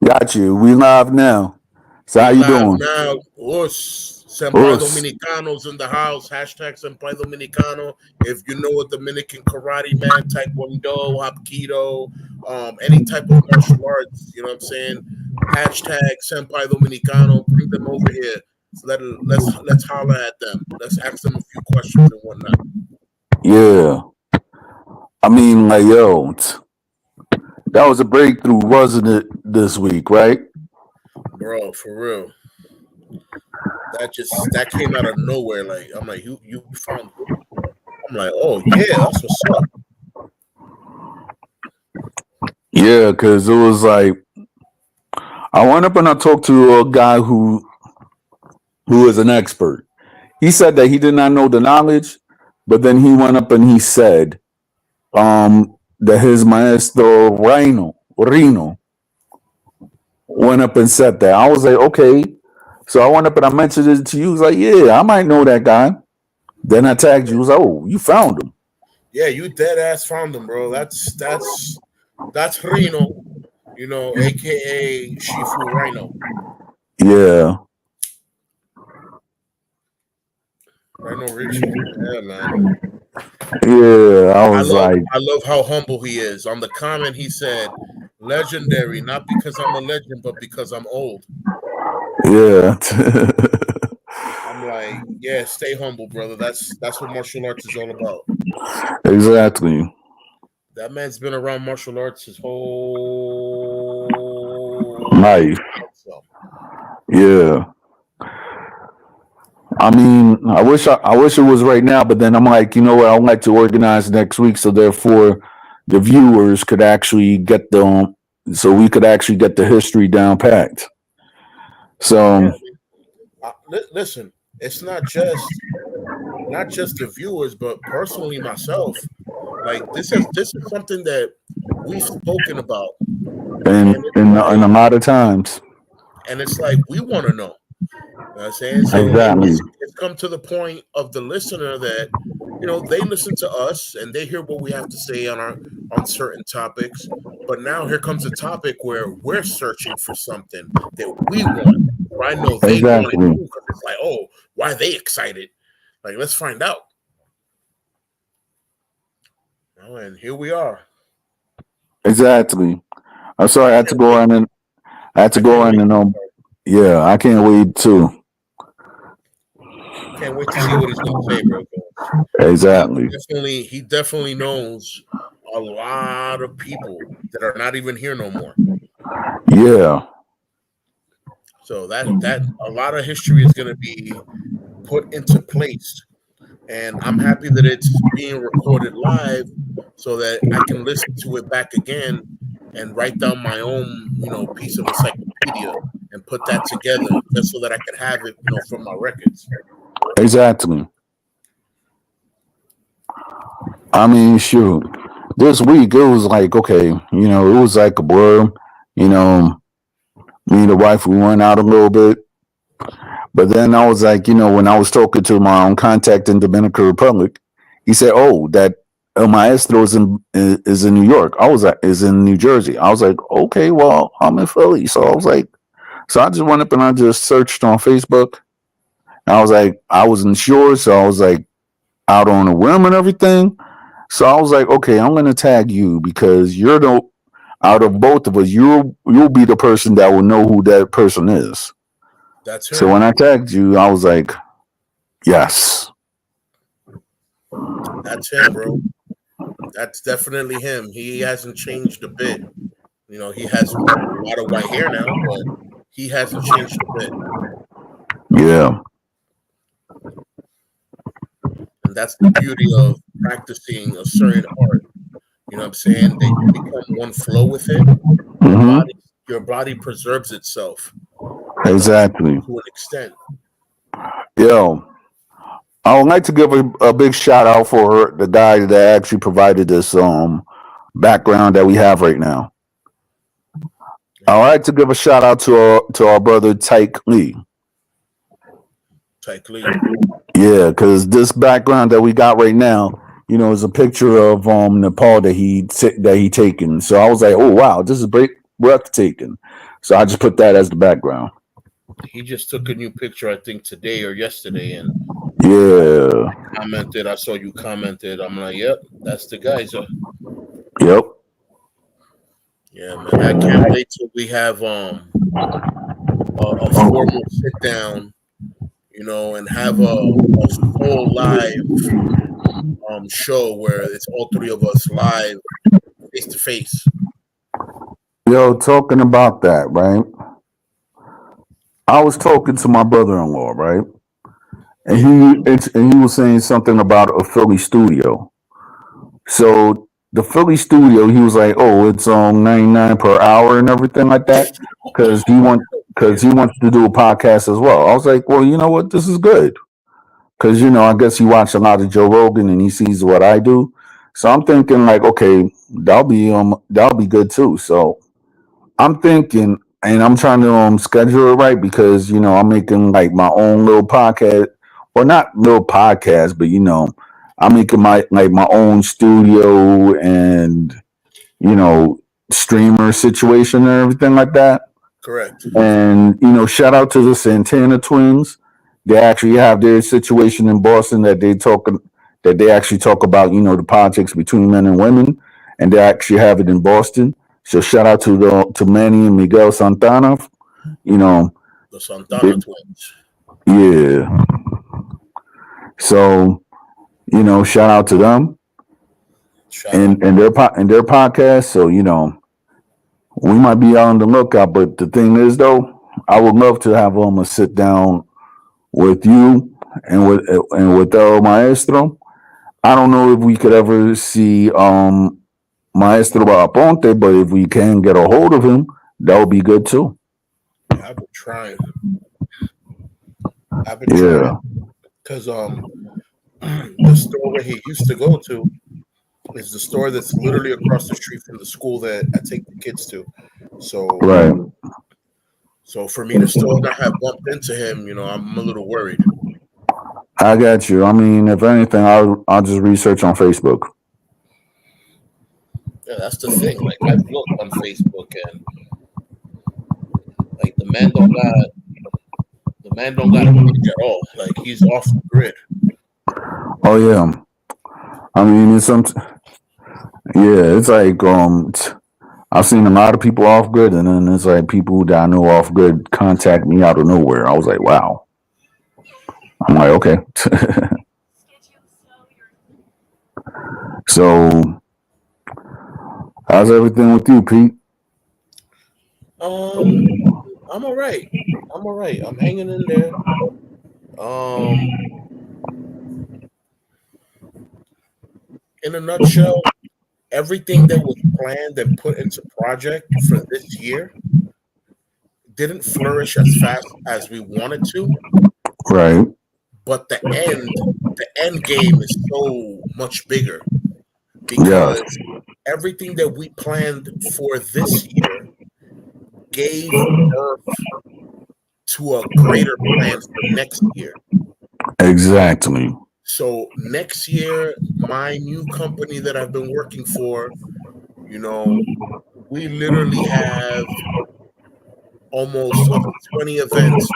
Got you. We live now. So how We you live doing? now. Us, Senpai Us. Dominicanos in the house. Hashtag Senpai Dominicano. If you know a Dominican karate man, Taekwondo, Hapkido, any type of martial arts, you know what I'm saying? Hashtag Senpai Dominicano. Bring them over here. So let's holler at them. Let's ask them a few questions and whatnot. Yeah. I mean, like, yo, that was a breakthrough, wasn't it, this week, right? Bro, for real. That came out of nowhere. Like I'm like, you found who? I'm like, oh yeah, that's what's up. Yeah, because it was like, I went up and I talked to a guy who is an expert. He said that he did not know the knowledge, but then he went up and he said that his maestro Reno went up and said that. I was like, okay. So I went up and I mentioned it to you. He was like, yeah, I might know that guy. Then I tagged you. He was like, oh, you found him. Yeah, you dead ass found him, bro. That's Reno, aka Shifu Rhino. Yeah, Rhino Richie. Yeah, man. yeah. I was like, I love how humble he is. On the comment he said, legendary, not because I'm a legend, but because I'm old. yeah, I'm like, yeah, stay humble, brother. That's what martial arts is all about. exactly. That man's been around martial arts his whole Life. life. So Yeah. I mean, I wish it was right now, but then I'm like, you know what? I'd like to organize next week, so therefore the viewers could actually get the so we could actually get the history down packed. yeah, So listen, it's not just the viewers, but personally myself. Like this is something that we've spoken about, and and and a lot of times, it's like we want to know. You know what I'm saying? So exactly, it's come to the point of the listener that they listen to us and they hear what we have to say on certain topics. But now here comes a topic where we're searching for something that we want. Or I know they want it exactly, too because it's like, oh, why are they excited? Like, let's find out. And here we are. exactly. I'm sorry, I I had to can't go wait. on and I had to I go can't on wait. and yeah, I can't wait too. Can't wait to see what he's going to say, bro. Exactly. He definitely knows a lot of people that are not even here no more. Yeah, So that a lot of history is going to be put into place, and I'm happy that it's being recorded live, so that I can listen to it back again and write down my own piece of encyclopedia and put that together just so that I can have it from my records. exactly. I mean, shoot. This week it was like okay, it was like a blur. You know, me and the wife we went out a little bit, but then I was like, when I was talking to my own contact in Dominican Republic, he said, "Oh, that El Maestro is in New York." I was like, "Is in New Jersey." I was like, "Okay, well, I'm in Philly," so I was like, so I just went up and I just searched on Facebook. And I was like, I wasn't sure, so I was like out on a whim and everything. So I was like, okay, I'm gonna tag you because you're the out of both of us, you'll be the person that will know who that person is. That's So him. when I tagged you, I was like, yes, That's him, bro. That's definitely him. He hasn't changed a bit. He has a lot of white hair now, but he hasn't changed a bit. yeah, And that's the beauty of practicing a certain art. You know what I'm saying? That you become one flow with it. Your mm-hmm, body your body preserves itself exactly. to an extent. Yo, I would like to give a big shout out for the guy that actually provided this background that we have right now. I would like to give a shout out to our brother Tyke Lee. Tyke Lee. Yeah, because this background that we got right now, is a picture of Nepal that he taken. So I was like, oh wow, this is breathtaking. So I just put that as the background. He just took a new picture, I think, today or yesterday, and Yeah. commented. I saw you commented. I'm like, yep, that's the guy. So, Yep. yeah, man, I can't wait till we have a formal sit down, and have a full live show where it's all three of us live, face to face. Yo, talking about that, right? I was talking to my brother-in-law, right? And he was saying something about a Philly studio. So the Philly studio, he was like, "Oh, it's on 99 per hour and everything like that," because Yeah, he wants to do a podcast as well. I was like, "Well, you know what? This is good." Because I guess he watched a lot of Joe Rogan and he sees what I do, so I'm thinking like, okay, that'll be good too. So I'm thinking, and I'm trying to schedule it right because I'm making like my own little podcast, or not little podcast, but I'm making my own studio and you know streamer situation and everything like that. correct. And shout out to the Santana twins. They actually have their situation in Boston that they actually talk about, the politics between men and women, and they actually have it in Boston. So shout out to Manny and Miguel Santana. You know, The they, Santana twins. yeah. So shout out to them Shout out. and their podcast. So we might be on the lookout. But the thing is, though, I would love to have a sit down with you and with El Maestro. I don't know if we could ever see Maestro Aponte, but if we can get a hold of him, that would be good too. Yeah, I've been trying. I've been trying Yeah. because the store where he used to go to is the store that's literally across the street from the school that I take the kids to. So, Right. so for me to still not have bumped into him, I'm a little worried. I got you. I mean, if anything, I'll just research on Facebook. Yeah, that's the thing. Like I've looked on Facebook, and like the man don't got a page at all. Like he's off the grid. Oh yeah. I mean, it's like I've seen a lot of people off grid, and then it's like people that I know off grid contact me out of nowhere. I was like, wow. I'm like, okay. So, how's everything with you, Pete? Um, I'm all right. I'm all right. I'm hanging in there. Um, in a nutshell, everything that was planned and put into project for this year didn't flourish as fast as we wanted to, Right. but the end game is so much bigger Yes. because everything that we planned for this year gave birth to a greater plan for next year. Exactly. So next year, my new company that I've been working for, we literally have almost up to 20 events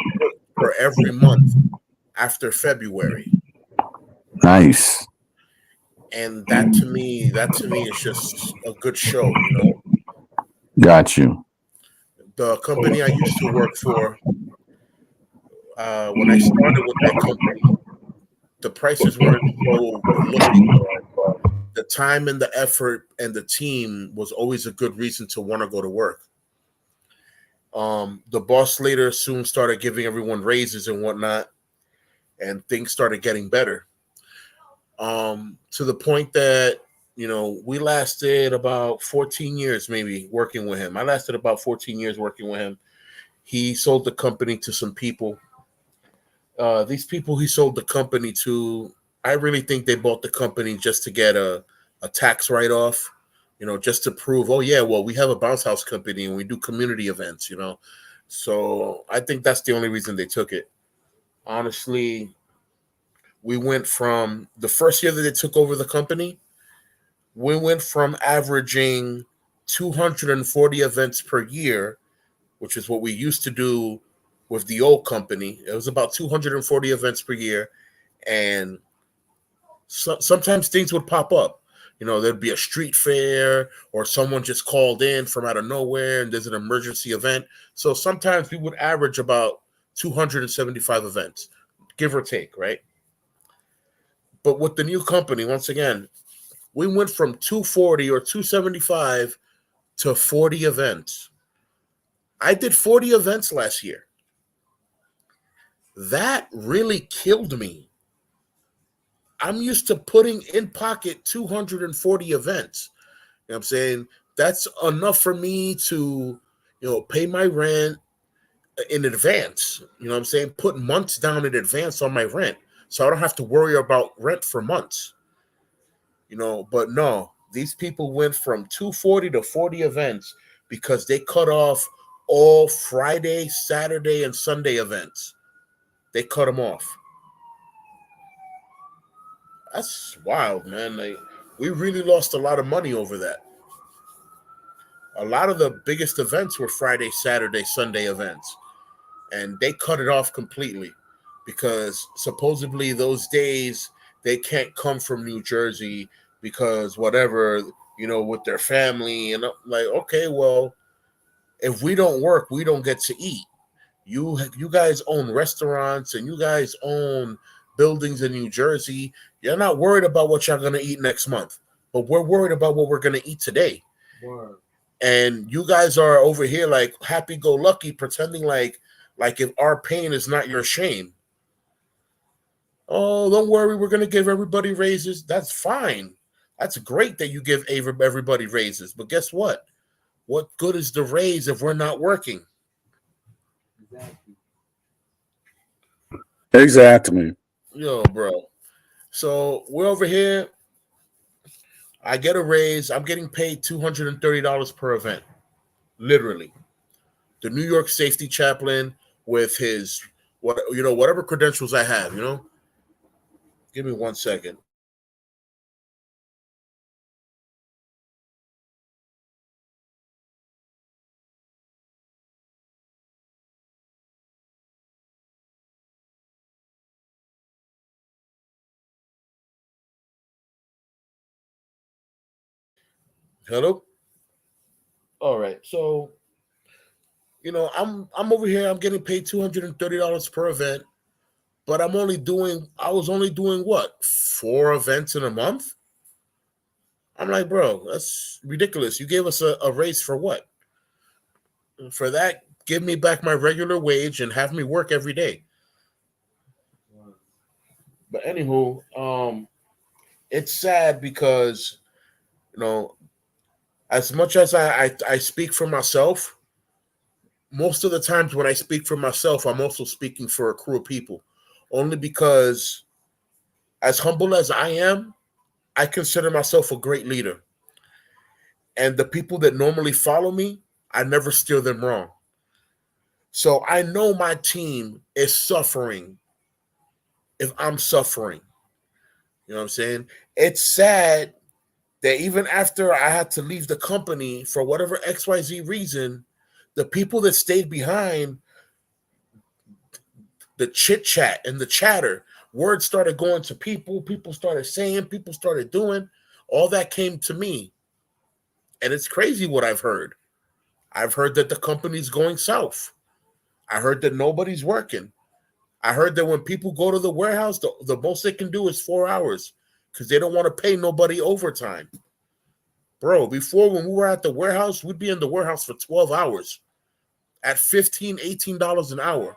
for every month after February. Nice. And that to me is just a good show. Got you. The company I used to work for, when I started with that company, the prices weren't so good looking, but the time and the effort and the team was always a good reason to want to go to work. The boss later soon started giving everyone raises and whatnot, and things started getting better. To the point that we lasted about 14 years, maybe working with him. I lasted about 14 years working with him. He sold the company to some people. These people he sold the company to, I really think they bought the company just to get a tax write off, just to prove, oh yeah, well, we have a bounce house company and we do community events. So I think that's the only reason they took it. Honestly, we went from the first year that they took over the company, we went from averaging 240 events per year, which is what we used to do with the old company. It was about 240 events per year, and sometimes things would pop up. There'd be a street fair or someone just called in from out of nowhere and there's an emergency event. So sometimes we would average about 275 events, give or take, right? But with the new company, once again, we went from 240 or 275 to 40 events. I did 40 events last year. That really killed me. I'm used to putting in pocket 240 events. You know what I'm saying? That's enough for me to, pay my rent in advance. You know what I'm saying? Put months down in advance on my rent. So I don't have to worry about rent for months. But no, these people went from 240 to 40 events because they cut off all Friday, Saturday, and Sunday events. They cut them off. That's wild, man. We really lost a lot of money over that. A lot of the biggest events were Friday, Saturday, Sunday events, and they cut it off completely because supposedly those days they can't come from New Jersey because whatever, with their family. And I'm like, okay, well, if we don't work, we don't get to eat. You guys own restaurants and you guys own buildings in New Jersey. You're not worried about what you're going to eat next month, but we're worried about what we're going to eat today. Word. And you guys are over here like happy-go-lucky, pretending like if our pain is not your shame. Oh, don't worry, we're going to give everybody raises. That's fine. That's great that you give everybody raises. But guess what? What good is the raise if we're not working? Exactly. Exactly. Yo, bro. So we're over here. I get a raise. I'm getting paid $230 per event. Literally. The New York safety chaplain with his whatever credentials I have, Give me 1 second. Hello? All right. So, I'm over here, I'm getting paid $230 per event, but I was only doing what? 4 events in a month? I'm like, bro, that's ridiculous. You gave us a raise for what? For that, give me back my regular wage and have me work every day. Word. But anywho, it's sad because, you know, as much as I speak for myself, most of the times when I speak for myself, I'm also speaking for a crew of people. Only because, as humble as I am, I consider myself a great leader. And the people that normally follow me, I never steer them wrong. So I know my team is suffering if I'm suffering. You know what I'm saying? It's sad that even after I had to leave the company for whatever XYZ reason, the people that stayed behind, the chit chat and the chatter, words started going to people started saying, people started doing, all that came to me. And it's crazy what I've heard. I've heard that the company's going south. I heard that nobody's working. I heard that when people go to the warehouse, the most they can do is 4 hours because they don't want to pay nobody overtime. Bro, before when we were at the warehouse, we'd be in the warehouse for 12 hours at $15, $18 an hour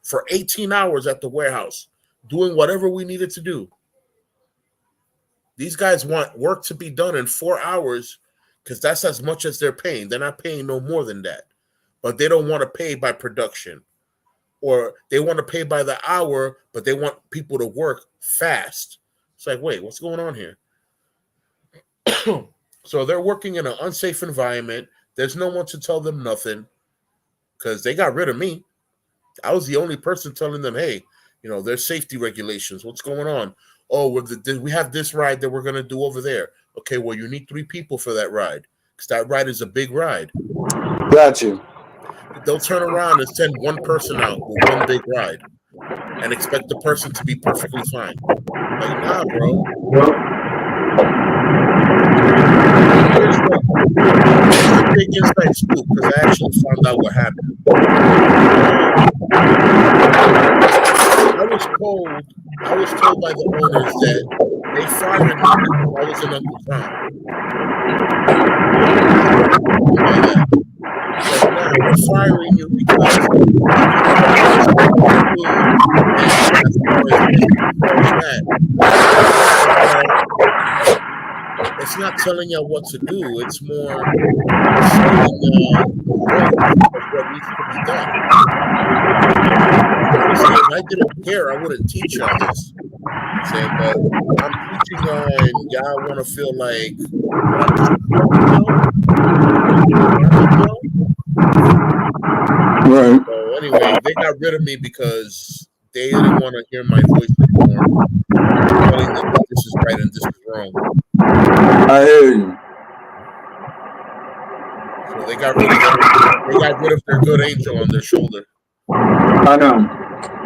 for 18 hours at the warehouse, doing whatever we needed to do. These guys want work to be done in 4 hours because that's as much as they're paying. They're not paying no more than that. But they don't want to pay by production. Or they want to pay by the hour, but they want people to work fast. It's like, wait, what's going on here? So they're working in an unsafe environment. There's no one to tell them nothing because they got rid of me. I was the only person telling them, hey, there's safety regulations. What's going on? Oh, we have this ride that we're going to do over there. Okay, well, you need 3 people for that ride because that ride is a big ride. Got you. they'll turn around and send one person out with one big ride and expect the person to be perfectly fine. Like, nah, bro. Here's a big inside scoop because I actually found out what happened. I was told by the owners that they fired me because I was an Uncle Tom. Like, nah, we're firing you because as far as that, it's not telling you what to do. It's more showing what needs to be done. Honestly, if I didn't care, I wouldn't teach y'all this. Saying, but I'm teaching y'all, and y'all want to feel like Right. so anyway, they got rid of me because they didn't want to hear my voice anymore, telling them that this is right and this is wrong. I hear you. So they got rid of them. They got rid of their good angel on their shoulder. I know.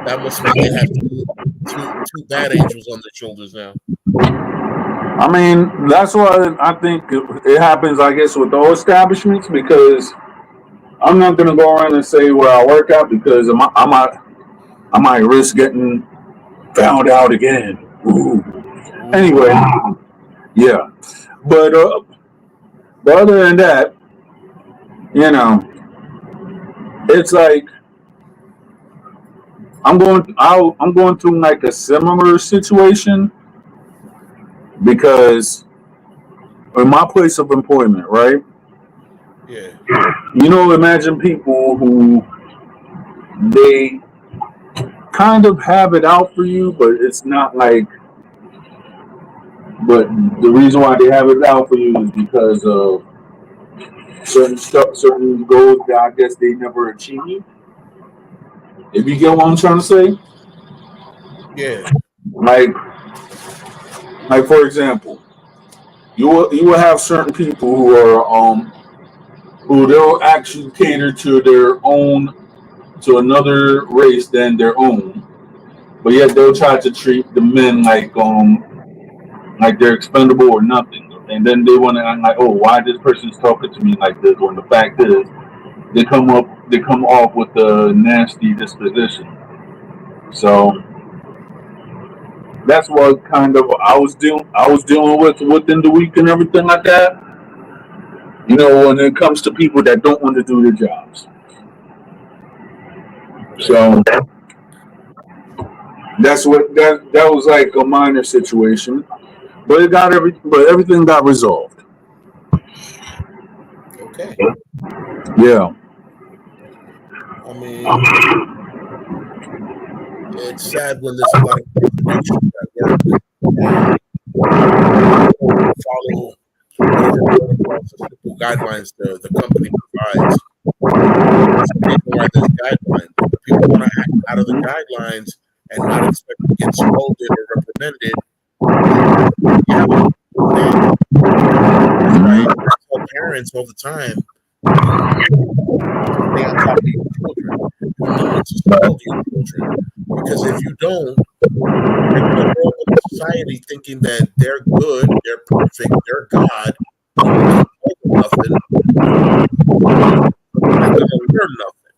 That must mean they have two bad angels on their shoulders now. I mean, that's why I think it happens, I guess, with all establishments, because I'm not going to go around and say where I work at because I might risk getting found out again. Ooh. Anyway, yeah. But other than that, you know, it's like I'm going through like a similar situation because in my place of employment, right? Yeah. You know, imagine people who they kind of have it out for you, but it's not like. But the reason why they have it out for you is because of certain stuff, certain goals that I guess they never achieved. If you get what I'm trying to say, Yeah. like for example, you will have certain people who are who they'll actually cater to their own to another race than their own, but yet they'll try to treat the men like they're expendable or nothing. And then they want to act like, oh, why this person's talking to me like this? When the fact is, they come off with a nasty disposition. So that's what kind of I was dealing with within the week and everything like that. You know, when it comes to people that don't want to do their jobs. So that was like a minor situation, but but everything got resolved. Okay. Yeah. I mean, it's sad when there's a lot of contradictions at work and follow whatever protocols or simple guidelines the company provides. That's the reason why there's guidelines. If people want to act out of the guidelines and not expect to get scolded or reprimanded, yeah, that's why I tell parents all the time, stay on top of your children. You need to scold your children. Because if you don't, they're going to grow up in society thinking that they're good, they're perfect, they're God, and you can't tell them nothing. They're not going to learn nothing.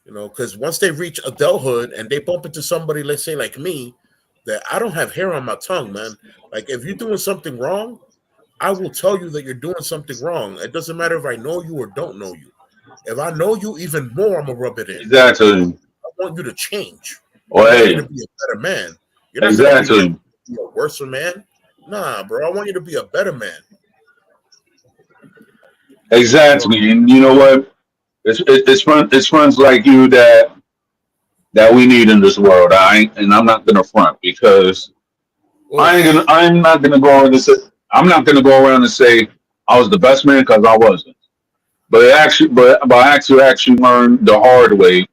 You know, because once they reach adulthood and they bump into somebody, let's say like me, that I don't have hair on my tongue, man. Like if you're doing something wrong, I will tell you that you're doing something wrong. It doesn't matter if I know you or don't know you. If I know you even more, I'm gonna rub it in. Exactly. I want you to change. I Well, want you hey, to be a better man. You're not gonna exactly. be a worse man. Nah, bro. I want you to be a better man. So, Exactly. And you know what? It's friends like you that we need in this world. I'm not gonna front because oof. I'm not gonna go around and say I'm not gonna go around and say I was the best man because I wasn't. But I actually learned the hard way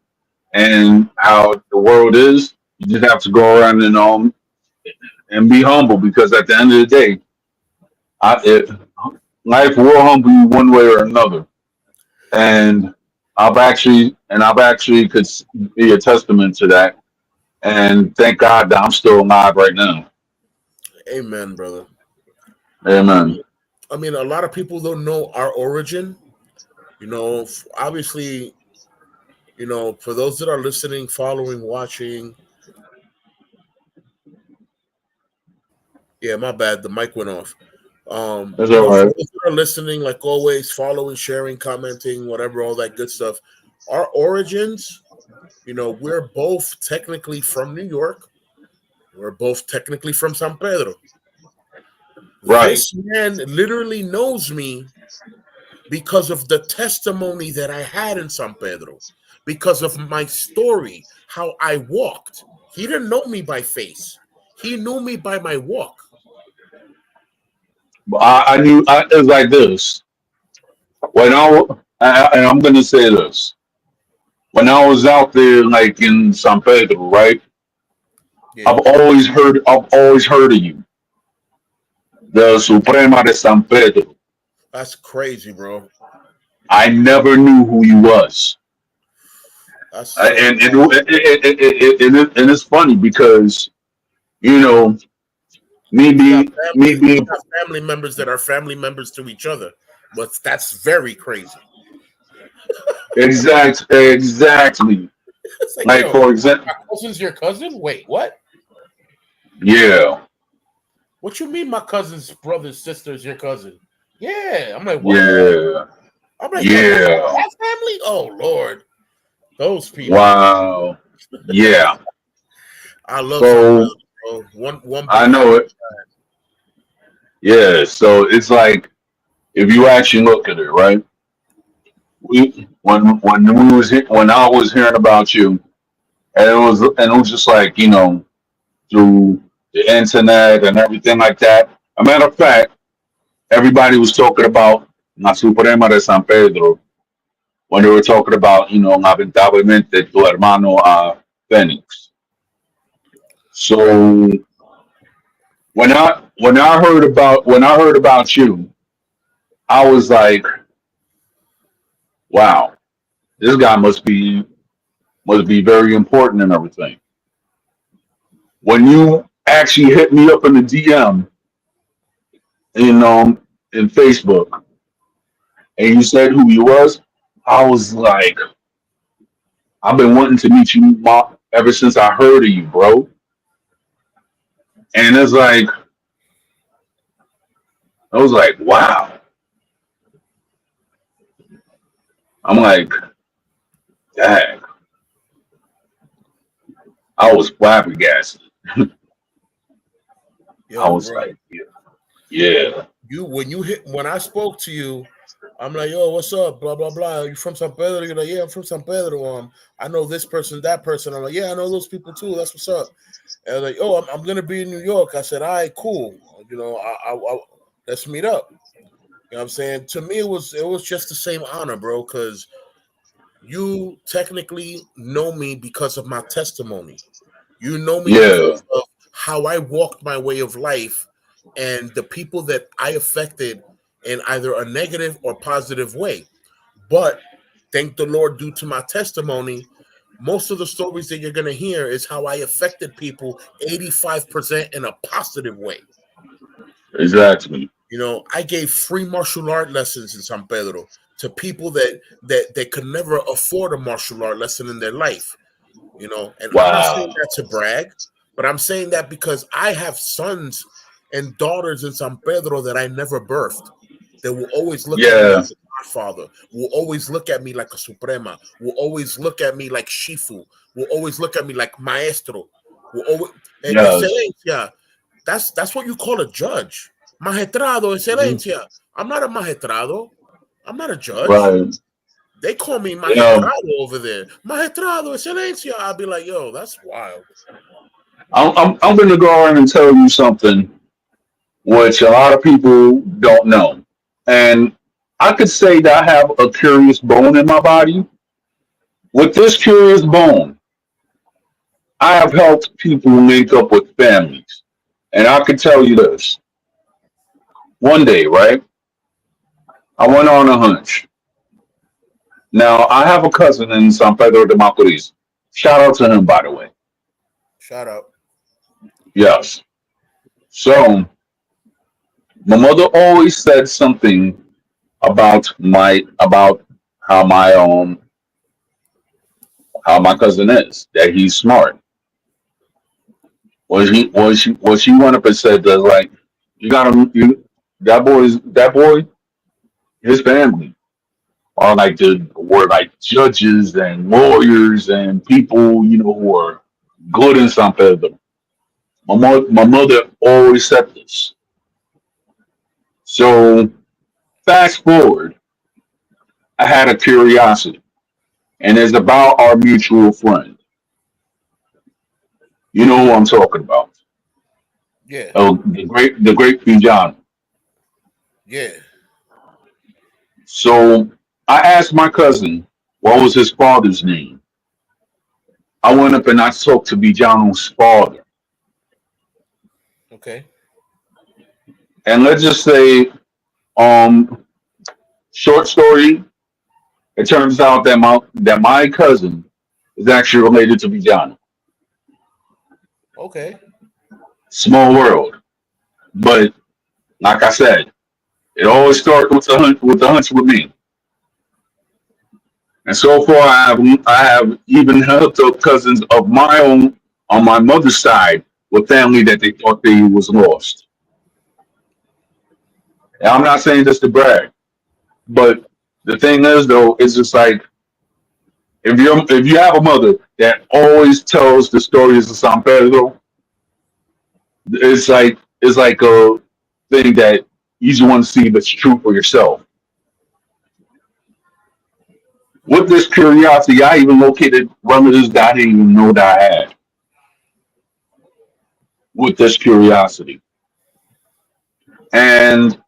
and how the world is. You just have to go around and be humble because at the end of the day, I, it, life will humble you one way or another. and I've actually could be a testament to that. And thank God that I'm still alive right now. Amen, brother. Amen. I mean, a lot of people don't know our origin. Obviously, for those that are listening, following, watching, yeah, my bad, the mic went off. That's all For right. those that are listening, like always, following, sharing, commenting, whatever, all that good stuff. Our origins, we're both technically from New York. We're both technically from San Pedro. Right. This man literally knows me because of the testimony that I had in San Pedro, because of my story, how I walked. He didn't know me by face. He knew me by my walk. But I knew it was like this. When and I'm gonna say this. When I was out there, like in San Pedro, right? Yeah, I've always heard of you, the Suprema de San Pedro. that's crazy, bro. I never knew who you was, That's so and it's funny because you know we got me family. We being got family members that are family members to each other, but that's very crazy. exactly It's like, like yo, for example, my cousin's your cousin. Wait, what? yeah, What you mean? My cousin's brother's sister's your cousin? Yeah, I'm like, what? yeah, I'm like, yo, you got yeah, that family? Oh Lord, those people. wow, yeah. I love San So Pedro, bro. One I big know happy. it. Yeah. So it's like if you actually look at it, right? When I was hearing about you, and it was just like through the internet and everything like that. A matter of fact, everybody was talking about La Suprema de San Pedro when they were talking about lamentablemente tu hermano Phoenix. So when I heard about you, I was like, wow, this guy must be very important and everything. When you actually hit me up in the DM in in Facebook and you said who you was, I was like, I've been wanting to meet you ever since I heard of you, bro. And it's like I was like, wow. I'm like, dang. I was flabbergasted. I Yo, was bro, like, yeah, yeah, when I spoke to you, I'm like, yo, what's up? Blah blah blah. You from San Pedro? You're like, yeah, I'm from San Pedro. I know this person, that person. I'm like, yeah, I know those people too. That's what's up. And like, oh, I'm gonna be in New York. I said, all right, cool. Let's meet up. You know what I'm saying? To me, it was just the same honor, bro, because you technically know me because of my testimony. You know me yeah, because of how I walked my way of life and the people that I affected in either a negative or positive way. But thank the Lord, due to my testimony, most of the stories that you're going to hear is how I affected people 85% in a positive way. exactly. I gave free martial art lessons in San Pedro to people that could never afford a martial art lesson in their life. And I'm not saying Wow. that to brag, but I'm saying that because I have sons and daughters in San Pedro that I never birthed, that will always look at me Yeah. as a godfather, will always look at me like a Suprema, will always look at me like Shifu, will always look at me like Maestro, will always Yes. Excelencia. That's what you call a judge. Magistrado, Mhm. Excelencia. I'm not a magistrado. I'm not a judge. Right. They call me You know, magistrado over there. Magistrado, excelencia. I'll be like, yo, that's wild. I'm going to go ahead and tell you something which a lot of people don't know. And I could say that I have a curious bone in my body. With this curious bone, I have helped people link up with families. And I can tell you this. One day, right, I went on a hunch. Now, I have a cousin in San Pedro de Macorís. Shout out to him, by the way. Shout out. Yes. So, my mother always said something about how my cousin is, that he's smart. Was she 100% does, like, you gotta you that boy, his family are like were like judges and lawyers and people, who are good in San Pedro. My mother always said this. So fast forward, I had a curiosity, and it's about our mutual friend. You know who I'm talking about? Yeah, Oh, the great Pijano. yeah. So I asked my cousin what was his father's name. I went up and I talked to Bijano's father, Okay. and let's just say, um, short story. It turns out that my cousin is actually related to Bijano. Okay. Small world, but like I said, it always starts with the hunch with me. And so far, I have even helped up cousins of my own on my mother's side with family that they thought they was lost. And I'm not saying this to brag, but the thing is, though, it's just like, if you have a mother that always tells the stories of San Pedro, it's like a thing that you just want to see if it's true for yourself. With this curiosity, I even located relatives that I didn't even know that I had. With this curiosity, and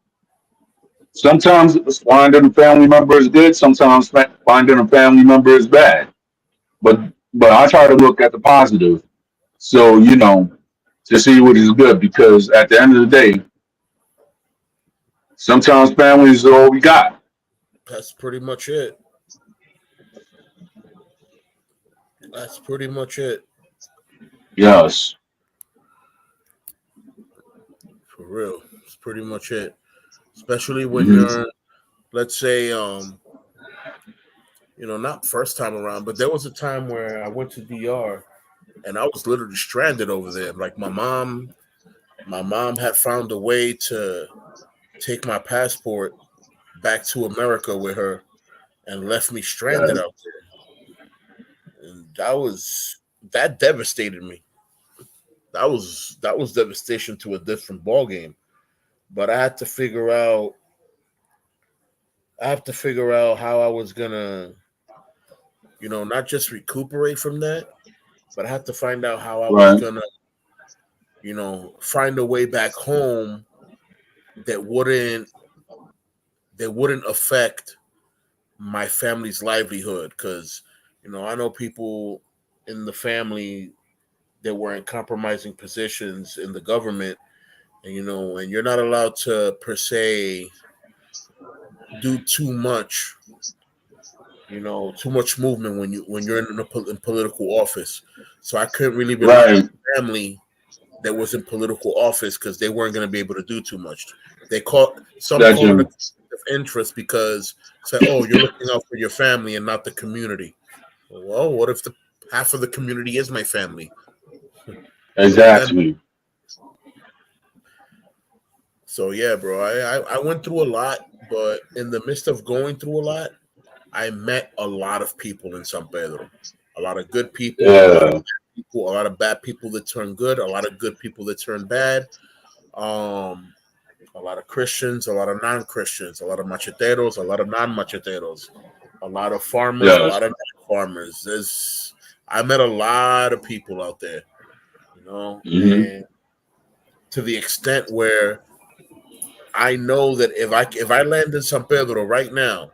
sometimes finding a family member is good. Sometimes finding a family member is bad. But but I try to look at the positive. So, to see what is good, because at the end of the day, sometimes family is all we got. That's pretty much it. That's pretty much it. Yes. For real. It's pretty much it. Especially when Hmm. you're, let's say, not first time around, but there was a time where I went to DR and I was literally stranded over there. Like my mom had found a way to take my passport back to America with her and left me stranded Yes. out there. And that devastated me. That was devastation to a different ball game. But I have to figure out how I was gonna, not just recuperate from that, but I had to find out how I was Right. gonna, find a way back home that wouldn't affect my family's livelihood. Because, I know people in the family that were in compromising positions in the government, and and you're not allowed to per se do too much, too much movement when you're in political office. So I couldn't really rely on Right. family that was in political office because they weren't going to be able to do too much. Some Got call it a you. conflict of interest because say, oh, you're looking out for your family and not the community. Well, what if the half of the community is my family? So then, Exactly. so yeah, bro, I went through a lot, but in the midst of going through a lot, I met a lot of people in San Pedro. A lot of good people, a lot of Yeah. bad people, a lot of bad people that turn good, a lot of good people that turn bad. Um, a lot of Christians, a lot of non-Christians, a lot of macheteros, a lot of non-macheteros, a lot of farmers, a Yes. lot of non-farmers. I met a lot of people out there, Hmm. and to the extent where I know that if I land in San Pedro right now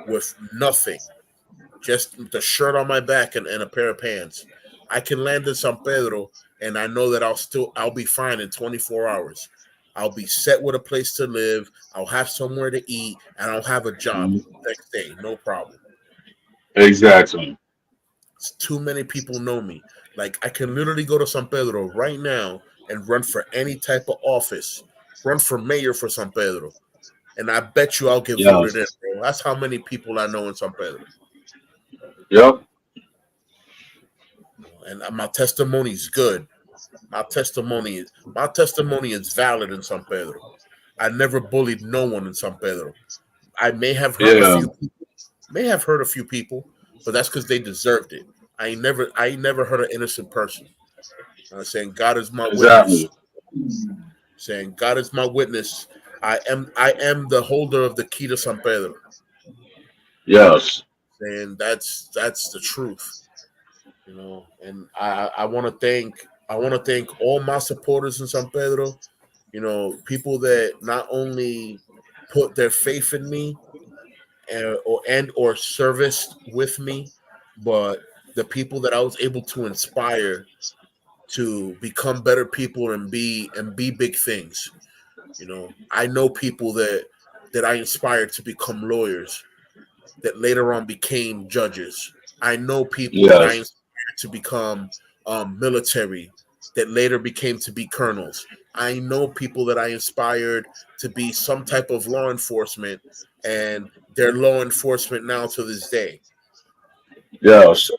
with nothing, just the shirt on my back and a pair of pants, I can land in San Pedro, and I know that I'll be fine in 24 hours. I'll be set with a place to live. I'll have somewhere to eat, and I'll have a job Hmm. next day, no problem. Exactly. Too many people know me. Like I can literally go to San Pedro right now and run for any type of office, run for mayor for San Pedro, and I bet you I'll get voted in, Yes. bro. That's how many people I know in San Pedro, Yep. and my testimony is good. My testimony is valid in San Pedro. I never bullied no one in San Pedro. I Yeah. may have hurt a few people, but that's because they deserved it. I ain't never hurt an innocent person. Saying God is my witness. Exactly. Saying God is my witness. I am the holder of the key to San Pedro. Yes. And that's the truth, And I want to thank all my supporters in San Pedro. People that not only put their faith in me or serviced with me, but the people that I was able to inspire to become better people and be big things. I know people that I inspired to become lawyers that later on became judges. I know people that I Yes. inspired to become military that later became to be colonels. I know people that I inspired to be some type of law enforcement, and they're law enforcement now to this day. Yes. So,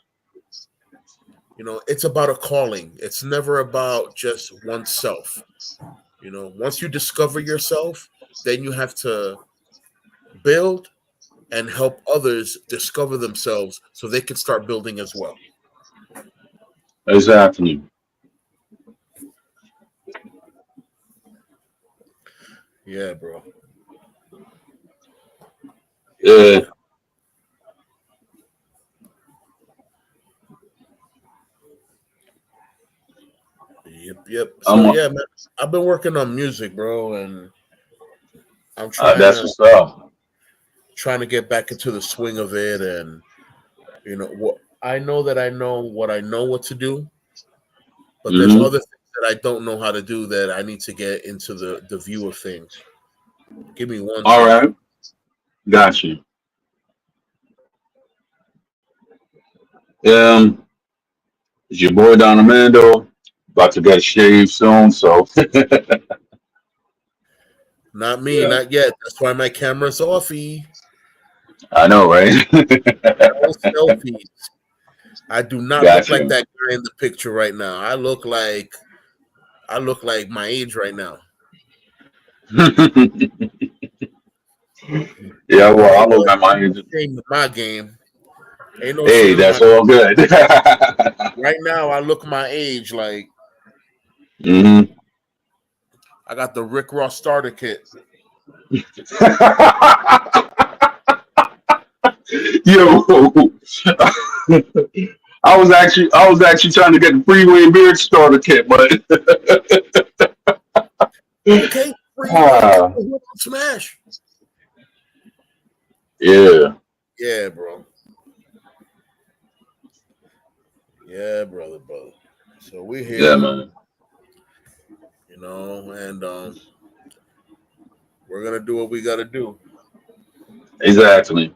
it's about a calling. It's never about just oneself. Once you discover yourself, then you have to build and help others discover themselves so they can start building as well. Exactly. Yeah, bro. Yeah. Yep. So I'm. yeah, man, I've been working on music, bro, and I'm That's trying what's up. trying to get back into the swing of it, and what I know that I know what to do, but there's Hmm. other things that I don't know how to do that I need to get into the view of things. Give me one All second. right. Got you. Um, it's your boy Don Armando. About to get a shave soon, so Not me, yeah. not yet. That's why my camera's offy. I know, right? No selfies. I do not look Got like you. that guy in the picture right now. I look like my age right now. Yeah, But well, I look at my ain't no age. shame in my game. Ain't no Hey, shame in that's my all good. right now. I look my age like Hmm. I got the Rick Ross starter kit. Yo, I was actually trying to get the freeway beard starter kit, but Okay, freeway ah, smash. yeah, Yeah, bro. Yeah, brother. So we yeah, here, man, and we're gonna do what we gotta do. exactly.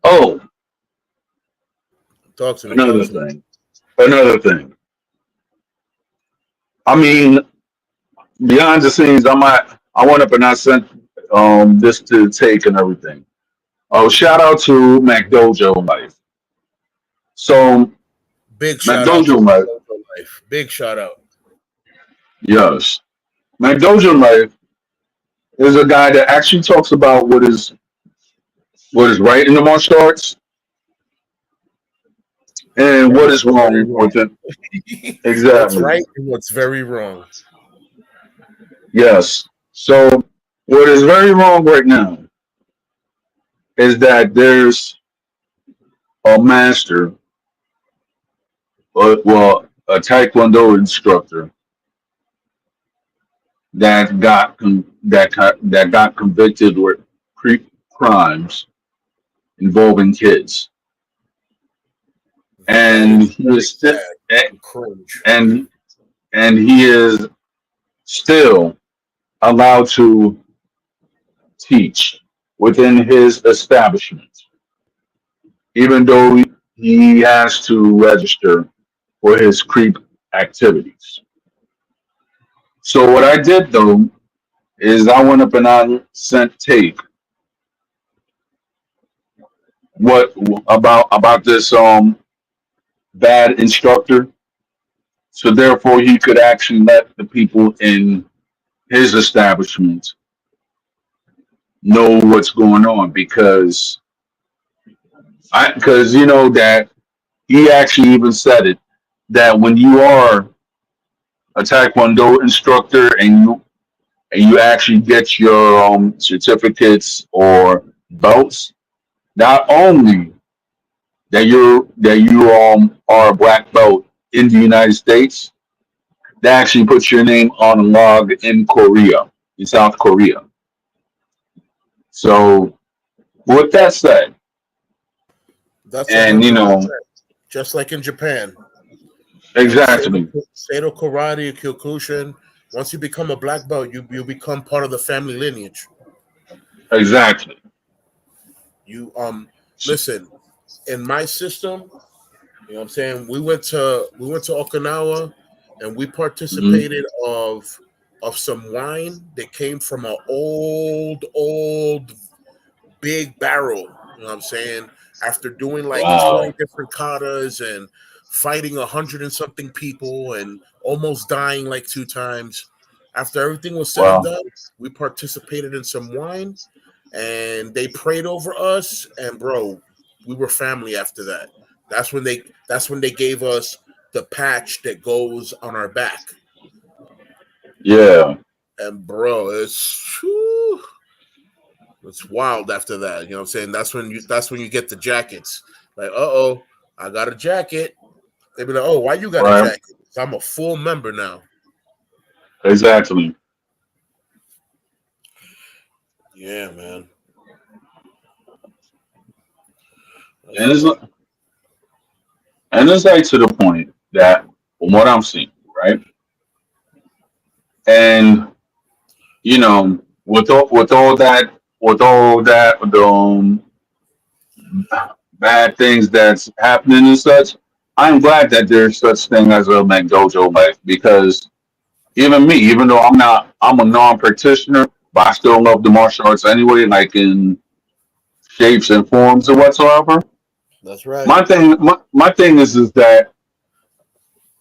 Oh, Talk to me. Talk another to me. thing, another thing. I mean, behind the scenes, I went up and I sent this to take and everything. Oh, shout out to McDojo Life. So Big shout out to McDojo Life, Life. Big shout out. yes, McDojo Life is a guy that actually talks about what is right in the martial arts and And what what's is very wrong wrong. with it. What's Exactly. right and what's very wrong. Yes. So what is very wrong right now is that there's a master, well, a Taekwondo instructor that got convicted with crimes involving kids, That and is he very is sti- sad and cringe. and and he is still allowed to teach. within his establishment, even though he has to register for his creep activities. So what I did though is I went up and I sent tape what about this bad instructor, so therefore he could actually let the people in his establishment know what's going on, because you know that he actually even said it, that when you are a taekwondo instructor and you actually get your certificates or belts, not only that you are a black belt in the United States, they actually put your name on a log in Korea, in South Korea. So with that said, That's and you know 100%. Just like in Japan. Like exactly, Seido Karate, Kyokushin, once you become a black belt, you become part of the family lineage. exactly. You listen, in my system, you know what I'm saying, we went to Okinawa and we Mhm. participated of some wine that came from an old big barrel. You know what I'm saying? After doing like 20 Wow, different katas and fighting 100 and something people and almost dying like two times. After everything was said and wow, done, we participated in some wine and they prayed over us. And bro, we were family after that. That's when they gave us the patch that goes on our back. yeah, And bro, it's wild after that. You know what I'm saying? That's when you get the jackets. Like, I got a jacket. They be like, oh, why you got a right, jacket? So I'm a full member now. exactly. Yeah, man. That's And it's dope. and it's like to the point that from what I'm seeing, right? And you know, with all that, bad things that's happening and such, I'm glad that there's such thing as a McDojo life, because even me, even though I'm a non-practitioner, but I still love the martial arts anyway, like in shapes and forms or whatsoever. That's right. My thing is that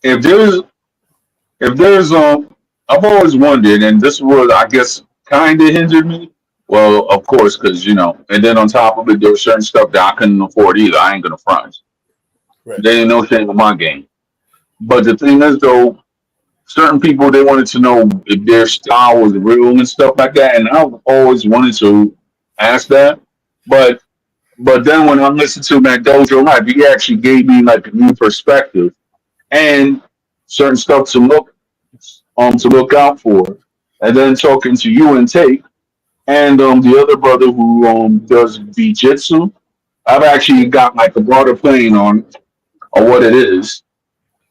if there's if there's I've always wondered, and this would, I guess, kind of hindered me. Well, of course, because and then on top of it, there was certain stuff that I couldn't afford either. I ain't gonna front. Right. There ain't no shame in my game. But the thing is, though, certain people, they wanted to know if their style was real and stuff like that, and I've always wanted to ask that. But then when I listened to Matt Dojo Live, he actually gave me like a new perspective and certain stuff to look out for. And then talking to you and Tate and the other brother who does jitsu, I've actually got like a broader plane on what it is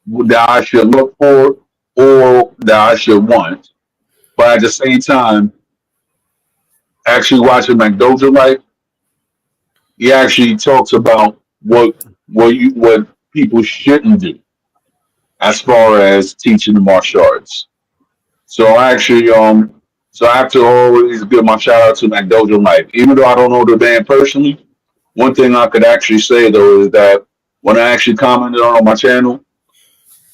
that I should look for or that I should want. But at the same time, actually watching McDojo Life, he actually talks about what people shouldn't do as far as teaching the martial arts. So I actually so I have to always give my shout out to McDojo Life. Even though I don't know the band personally, one thing I could actually say though is that when I actually commented on my channel,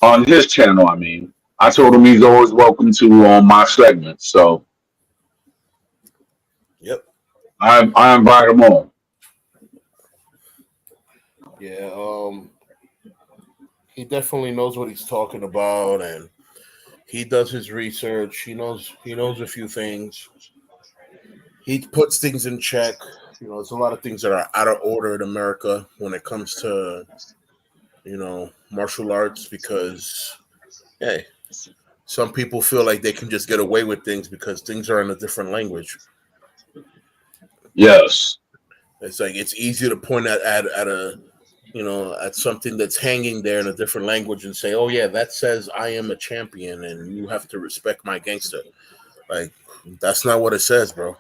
on his channel, I mean, I told him he's always welcome to my segment. So Yep. I invite him on. Yeah. He definitely knows what he's talking about, and he does his research. He knows a few things. He puts things in check. There's a lot of things that are out of order in America when it comes to martial arts because hey, some people feel like they can just get away with things because things are in a different language. Yes, It's like it's easier to point at a at something that's hanging there in a different language and say, "Oh yeah, that says I am a champion and you have to respect my gangster." Like that's not what it says, bro.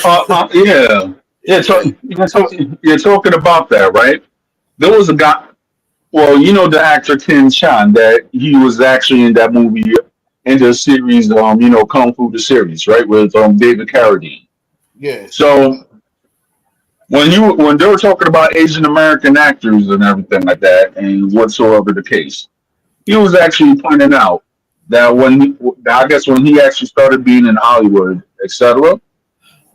Yeah, yeah. Yeah, You're talking about that, right? There was a guy. Well, you know the actor Ken Chan that he was actually in that movie in the series, Kung Fu the series, right, with David Carradine. yeah, So when they were talking about Asian American actors and everything like that, and whatsoever the case, he was actually pointing out that I guess when he actually started being in Hollywood, etc.,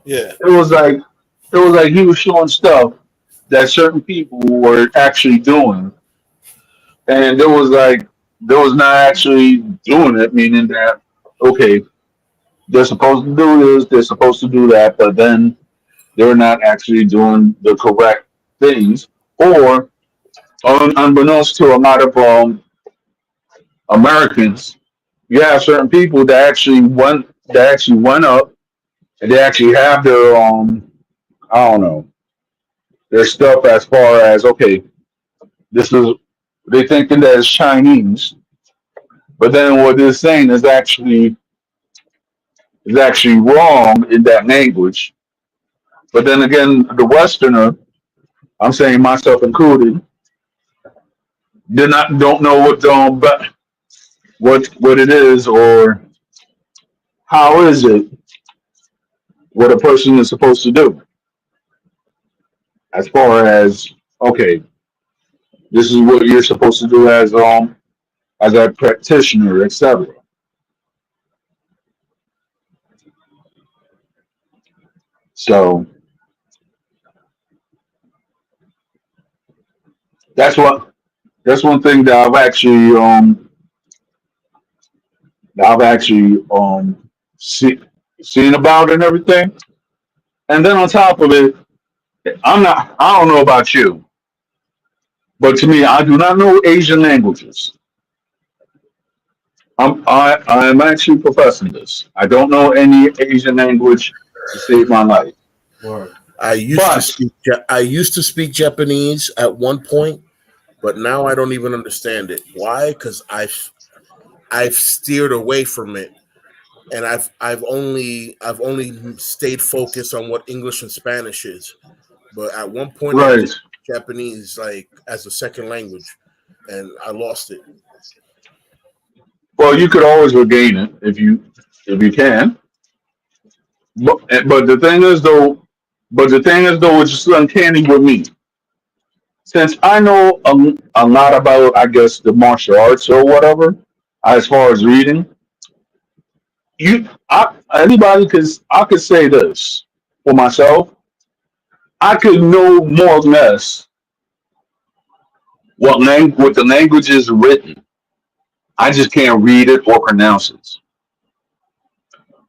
yeah. it was like he was showing stuff that certain people were actually doing, and there was like there was not actually doing it, meaning that okay, they're supposed to do this, they're supposed to do that, but then they're not actually doing the correct things, or unbeknownst to a lot of Americans, you have certain people that actually went up and they actually have their I don't know their stuff as far as okay, this is they thinking that it's Chinese, but then what they're saying is actually wrong in that language. But then again, the Westerner, I'm saying myself included, did not don't know but what it is or how is it what a person is supposed to do as far as okay, this is what you're supposed to do as a practitioner, etc. So that's what that's one thing that I've actually see, seen about and everything. And then on top of it, I don't know about you, but to me, I do not know Asian languages. I'm actually professing this. I don't know any Asian language to save my life. Word. But I used to speak Japanese at one point, but now I don't even understand it. Why? Because I've steered away from it, and I've only stayed focused on what English and Spanish is. But at one point, I right, did Japanese like as a second language, and I lost it. well, you could always regain it if you can. But the thing is though, it's just uncanny with me. Since I know a lot about, I guess, the martial arts or whatever, as far as reading, anybody, because I could say this for myself, I could know more or less what the language is written. I just can't read it or pronounce it.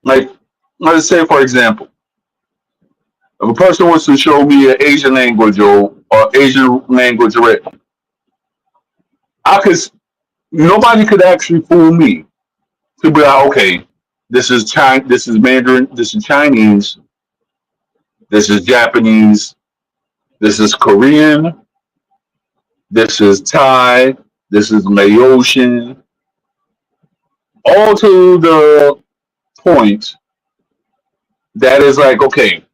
Like, let's say, for example, if a person wants to show me an Asian language or Asian language written, I could nobody could actually fool me to be like, okay, this is Mandarin, this is Chinese, this is Japanese, this is Korean, this is Thai, this is Laotian, all to the point that is like, okay,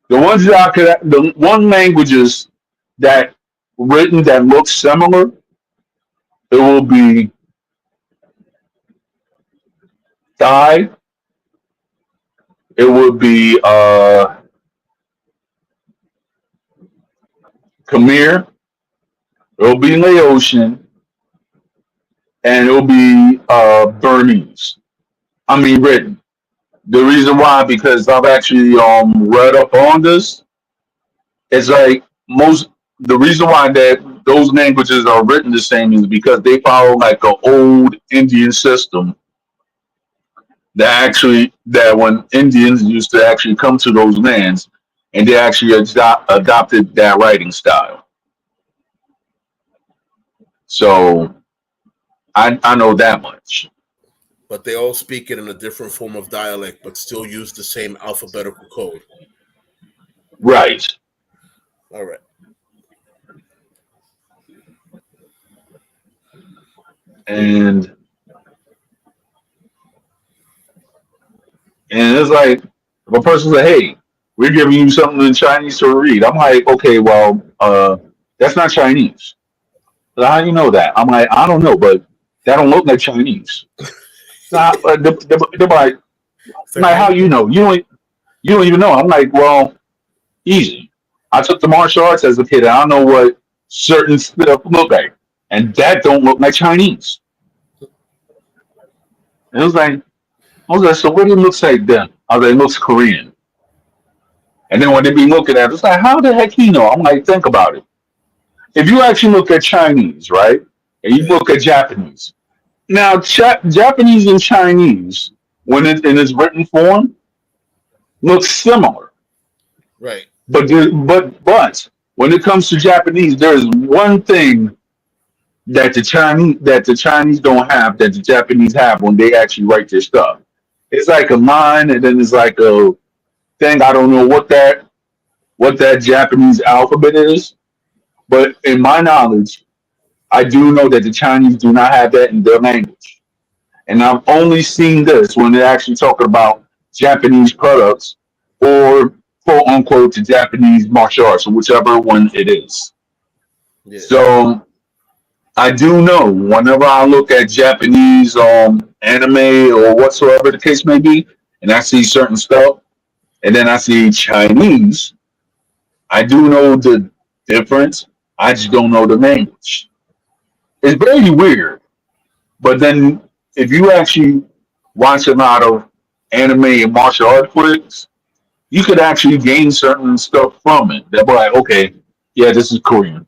the one languages that written that look similar, it will be Thai, it would be Khmer, it will be Laotian, and it will be Burmese. I mean written. The reason why, because I've actually read up on this. It's like most the reason why that those languages are written the same is because they follow like an old Indian system that when Indians used to actually come to those lands and they actually adopted that writing style. So I know that much. But they all speak it in a different form of dialect, but still use the same alphabetical code. Right. All right. And and it's like if a person's like, hey, We're giving you something in Chinese to read. I'm like, okay, well, that's not Chinese. So how do you know that? I'm like, I don't know, but that don't look like Chinese. So they're like, It's like, how you know? You don't even know. I'm like, well, easy. I took the martial arts as a kid, and I know what certain stuff look like, and that don't look like Chinese. And it was like, I was like, so what it looks like then? I was like, it looks Korean. And then when they be looking at it, it's like, how the heck he know? I'm like, think about it. If you actually look at Chinese, right, and you yeah, look at Japanese, now Japanese and Chinese, when it in its written form, looks similar. right, But when it comes to Japanese, there is one thing that the Chinese don't have that the Japanese have when they actually write their stuff. It's like a line, and then it's like a thing. I don't know what that Japanese alphabet is, but in my knowledge, I do know that the Chinese do not have that in their language. And I've only seen this when they're actually talking about Japanese products or quote unquote the Japanese martial arts, or whichever one it is. yeah, So I do know whenever I look at Japanese anime or whatsoever the case may be, and I see certain stuff, and then I see Chinese, I do know the difference. I just don't know the language. It's very weird. But then if you actually watch a lot of anime and martial art flicks, you could actually gain certain stuff from it. They're like, okay, yeah, this is Korean.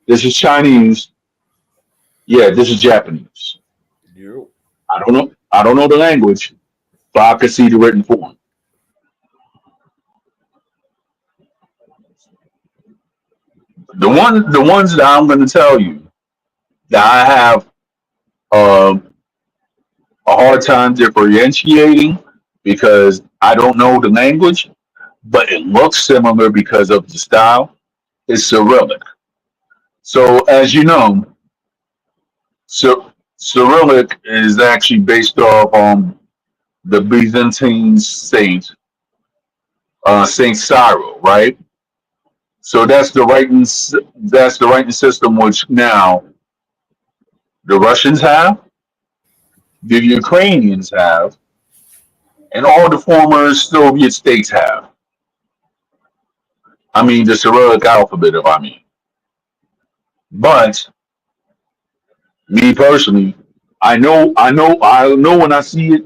This is Chinese. Yeah, this is Japanese. you, I don't know. I don't know the language, but I could see the written form. The ones that I'm going to tell you that I have a hard time differentiating because I don't know the language, but it looks similar because of the style. Is Cyrillic. So as you know, Cyrillic is actually based off the Byzantine Saint Cyril, right? So that's the writing system which now the Russians have, the Ukrainians have, and all the former Soviet states have. I mean the Cyrillic alphabet, if I mean. But me personally, I know when I see it,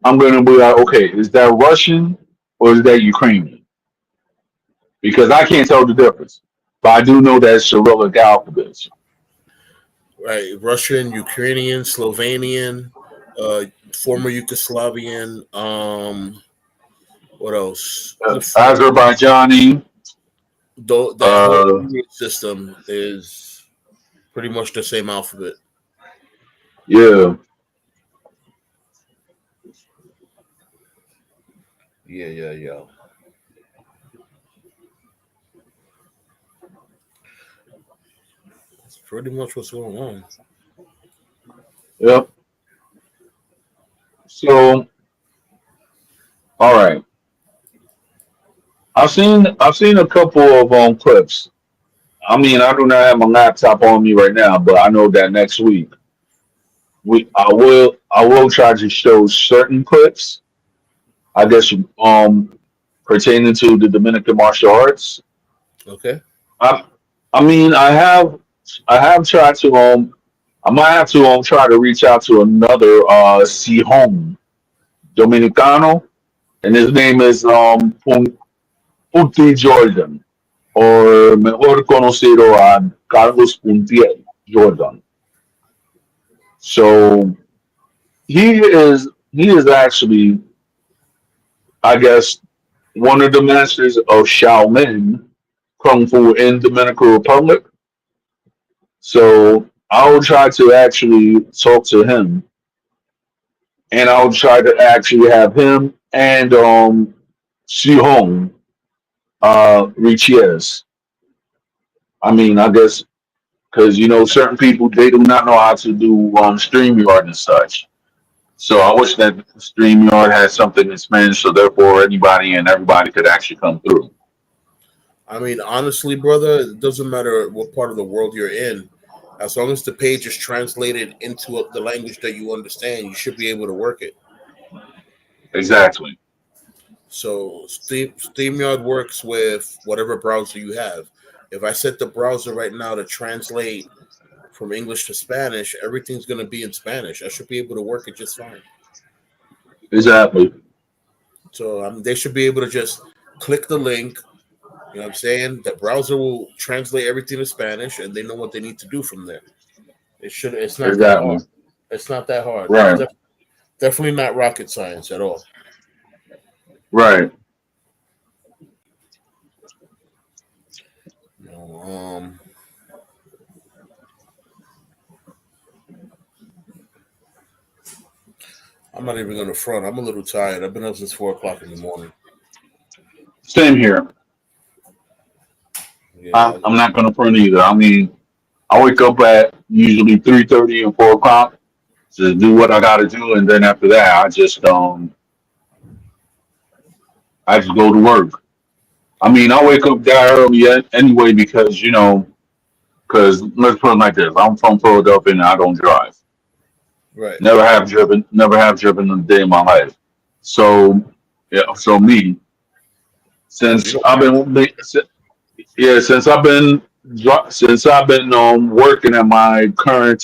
I'm gonna be like, okay, is that Russian or is that Ukrainian? Because I can't tell the difference. But I do know that it's Cyrillic alphabets. right. Russian, Ukrainian, Slovenian, uh, former Yugoslavian. What else? Azerbaijani, That whole uh, system is pretty much the same alphabet. yeah, Yeah, yeah, yeah. That's pretty much what's going on. yeah. So, all right, I've seen a couple of clips. I mean, I do not have my laptop on me right now, but I know that next week I will try to show certain clips. I guess pertaining to the Dominican martial arts. Okay. I I mean, I have tried to I might have to try to reach out to another Sihon Dominicano, and his name is Punti Jordan, or mejor conocido a Carlos Puntiel Jordan. So he is actually, I guess, one of the masters of Shaolin Kung Fu in Dominican Republic. So I'll try to actually talk to him, and I'll try to actually have him and Sihong Richies. I mean, I guess because certain people they do not know how to do StreamYard and such. So I wish that StreamYard had something in Spanish, so therefore anybody and everybody could actually come through. I mean, honestly, brother, it doesn't matter what part of the world you're in. As long as the page is translated into the language that you understand, you should be able to work it. Exactly. So StreamYard works with whatever browser you have. If I set the browser right now to translate from English to Spanish, everything's going to be in Spanish. I should be able to work it just fine. Exactly. So they should be able to just click the link. You know what I'm saying? The browser will translate everything to Spanish, and they know what they need to do from there. It should. It's not that Exactly. hard. It's not that hard. It's Right. definitely not rocket science at all. Right. You know, I'm not even going to front. I'm a little tired. I've been up since 4 o'clock in the morning. Same here. Yeah, I'm not gonna front either. I mean, I wake up at usually 3:30 and 4 o'clock to do what I gotta do, and then after that, I just go to work. I mean, I wake up that early anyway because because let's put it like this: I'm from Philadelphia and I don't drive. right. Never have driven a day in my life. So yeah, so me Oh, you since don't I've have. been yeah since I've been working at my current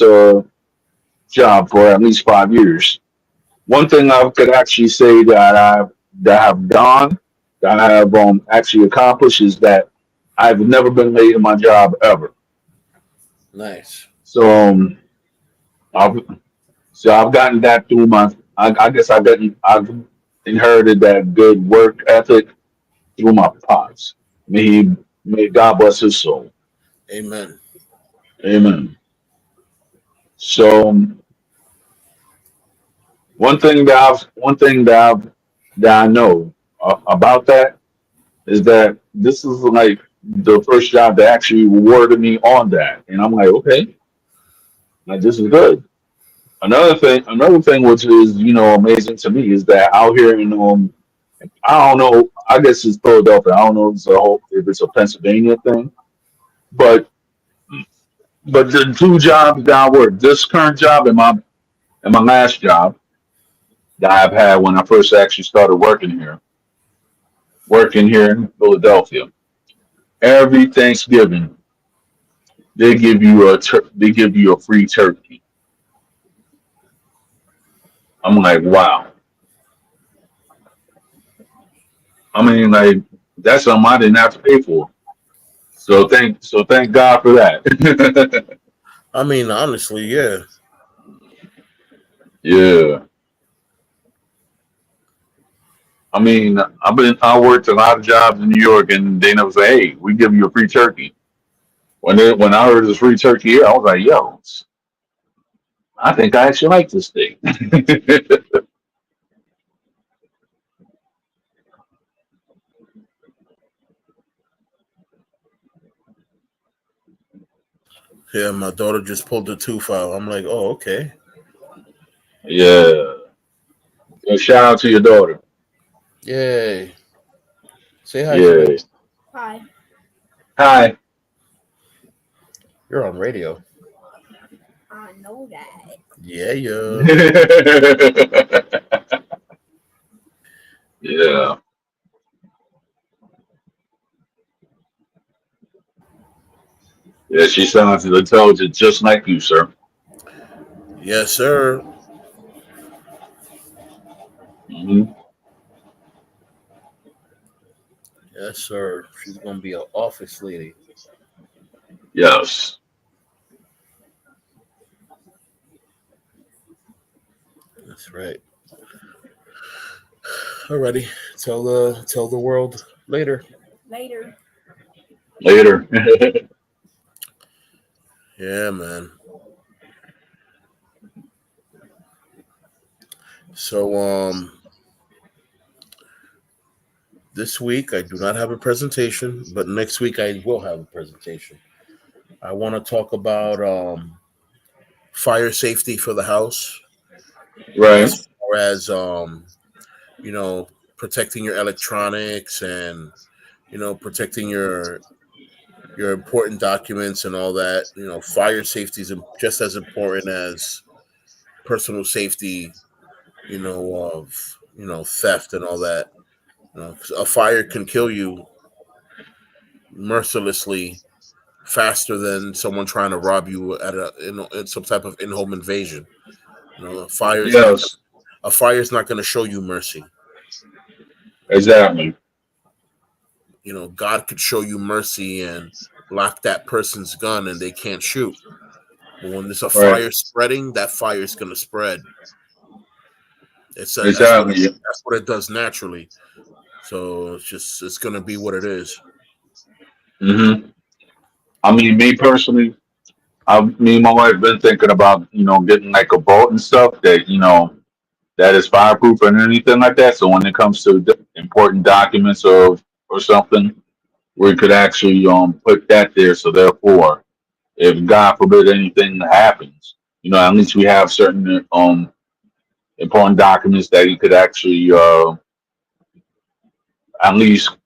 job for at least 5 years. One thing I could actually say that I've done that I have actually accomplished is that I've never been late in my job ever. Nice. So I've I've gotten that through I guess I've inherited that good work ethic through my pops. May God bless his soul. Amen. Amen. So one thing that I know about that is that this is like the first job that actually rewarded me on that, and I'm like, okay, like this is good. Another thing which is amazing to me is that out here in I don't know, I guess it's Philadelphia. I don't know if it's a Pennsylvania thing, but the two jobs that I work, this current job and my last job that I've had when I first actually started working here in Philadelphia. Every Thanksgiving, they give you a free turkey. I'm like, wow. I mean, like that's something I didn't have to pay for. So thank God for that. I mean, honestly, yeah. Yeah. I mean, I worked a lot of jobs in New York, and they never say, "Hey, we give you a free turkey." When I heard this free turkey here, I was like, "Yo, I think I actually like this thing." Yeah, my daughter just pulled the tooth out. I'm like, oh, okay. Yeah. So shout out to your daughter. Yay. Say hi, Yeah. Jamaica. Hi. Hi. You're on radio. I know that. Yeah, yeah. Yeah. Yeah. She sounds intelligent, just like you, sir. Yes, sir. Hmm. Yes, sir. She's gonna be an office lady. Yes. That's right. Alrighty. Tell the world later. Later. Later. Yeah, man. So this week I do not have a presentation, but next week I will have a presentation. I want to talk about fire safety for the house. Right. as far as protecting your electronics and protecting your important documents and all that. Fire safety is just as important as personal safety. Of theft and all that. 'Cause a fire can kill you mercilessly faster than someone trying to rob you at some type of in-home invasion. A fire is not Yes. going to show you mercy. Exactly. God could show you mercy and lock that person's gun and they can't shoot. But when there's a Right. fire spreading, that fire is going to spread. Exactly. That's what it does naturally. So it's going to be what it is. Hmm. I mean, me personally, me and my wife been thinking about getting like a boat and stuff that that is fireproof and anything like that. So when it comes to important documents or something, we could actually put that there. So therefore, if God forbid anything happens, at least we have certain important documents that he could actually at least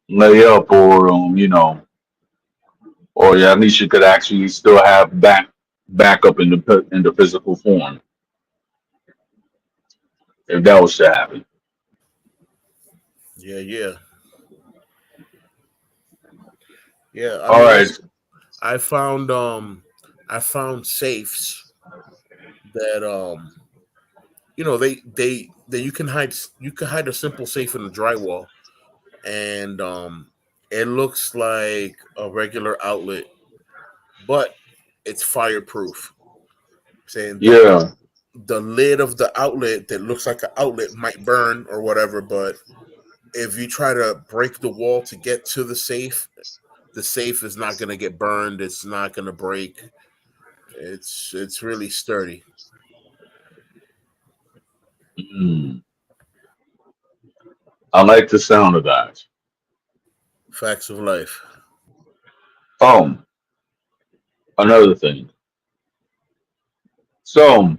lay up or or yeah, at least you could actually still have backup in the physical form if that was to happen. Yeah, yeah, yeah. I All mean, right. I found safes that they you can hide a simple safe in the drywall and it looks like a regular outlet, but it's fireproof. Saying Yeah. the lid of the outlet that looks like an outlet might burn or whatever, but if you try to break the wall to get to the safe is not going to get burned. It's not going to break. It's really sturdy. Mm, I like the sound of that. Facts of life. Oh, another thing. So,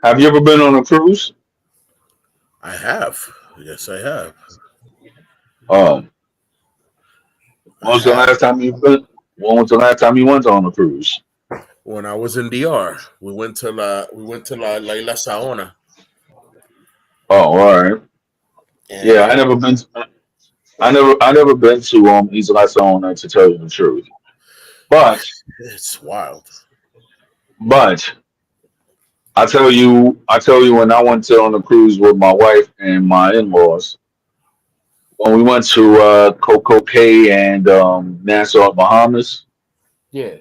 have you ever been on a cruise? I have. Yes, I have. Um, I when was the have. last time you've been? When was the last time you went on a cruise? When I was in DR, we went to La Isla Saona, Oh, all right. Yeah, and I never been to Isla Saona to tell you the truth. But it's wild. but I tell you when I went to on a cruise with my wife and my in-laws, when we went to Coco Cay and Nassau, Bahamas, Yeah,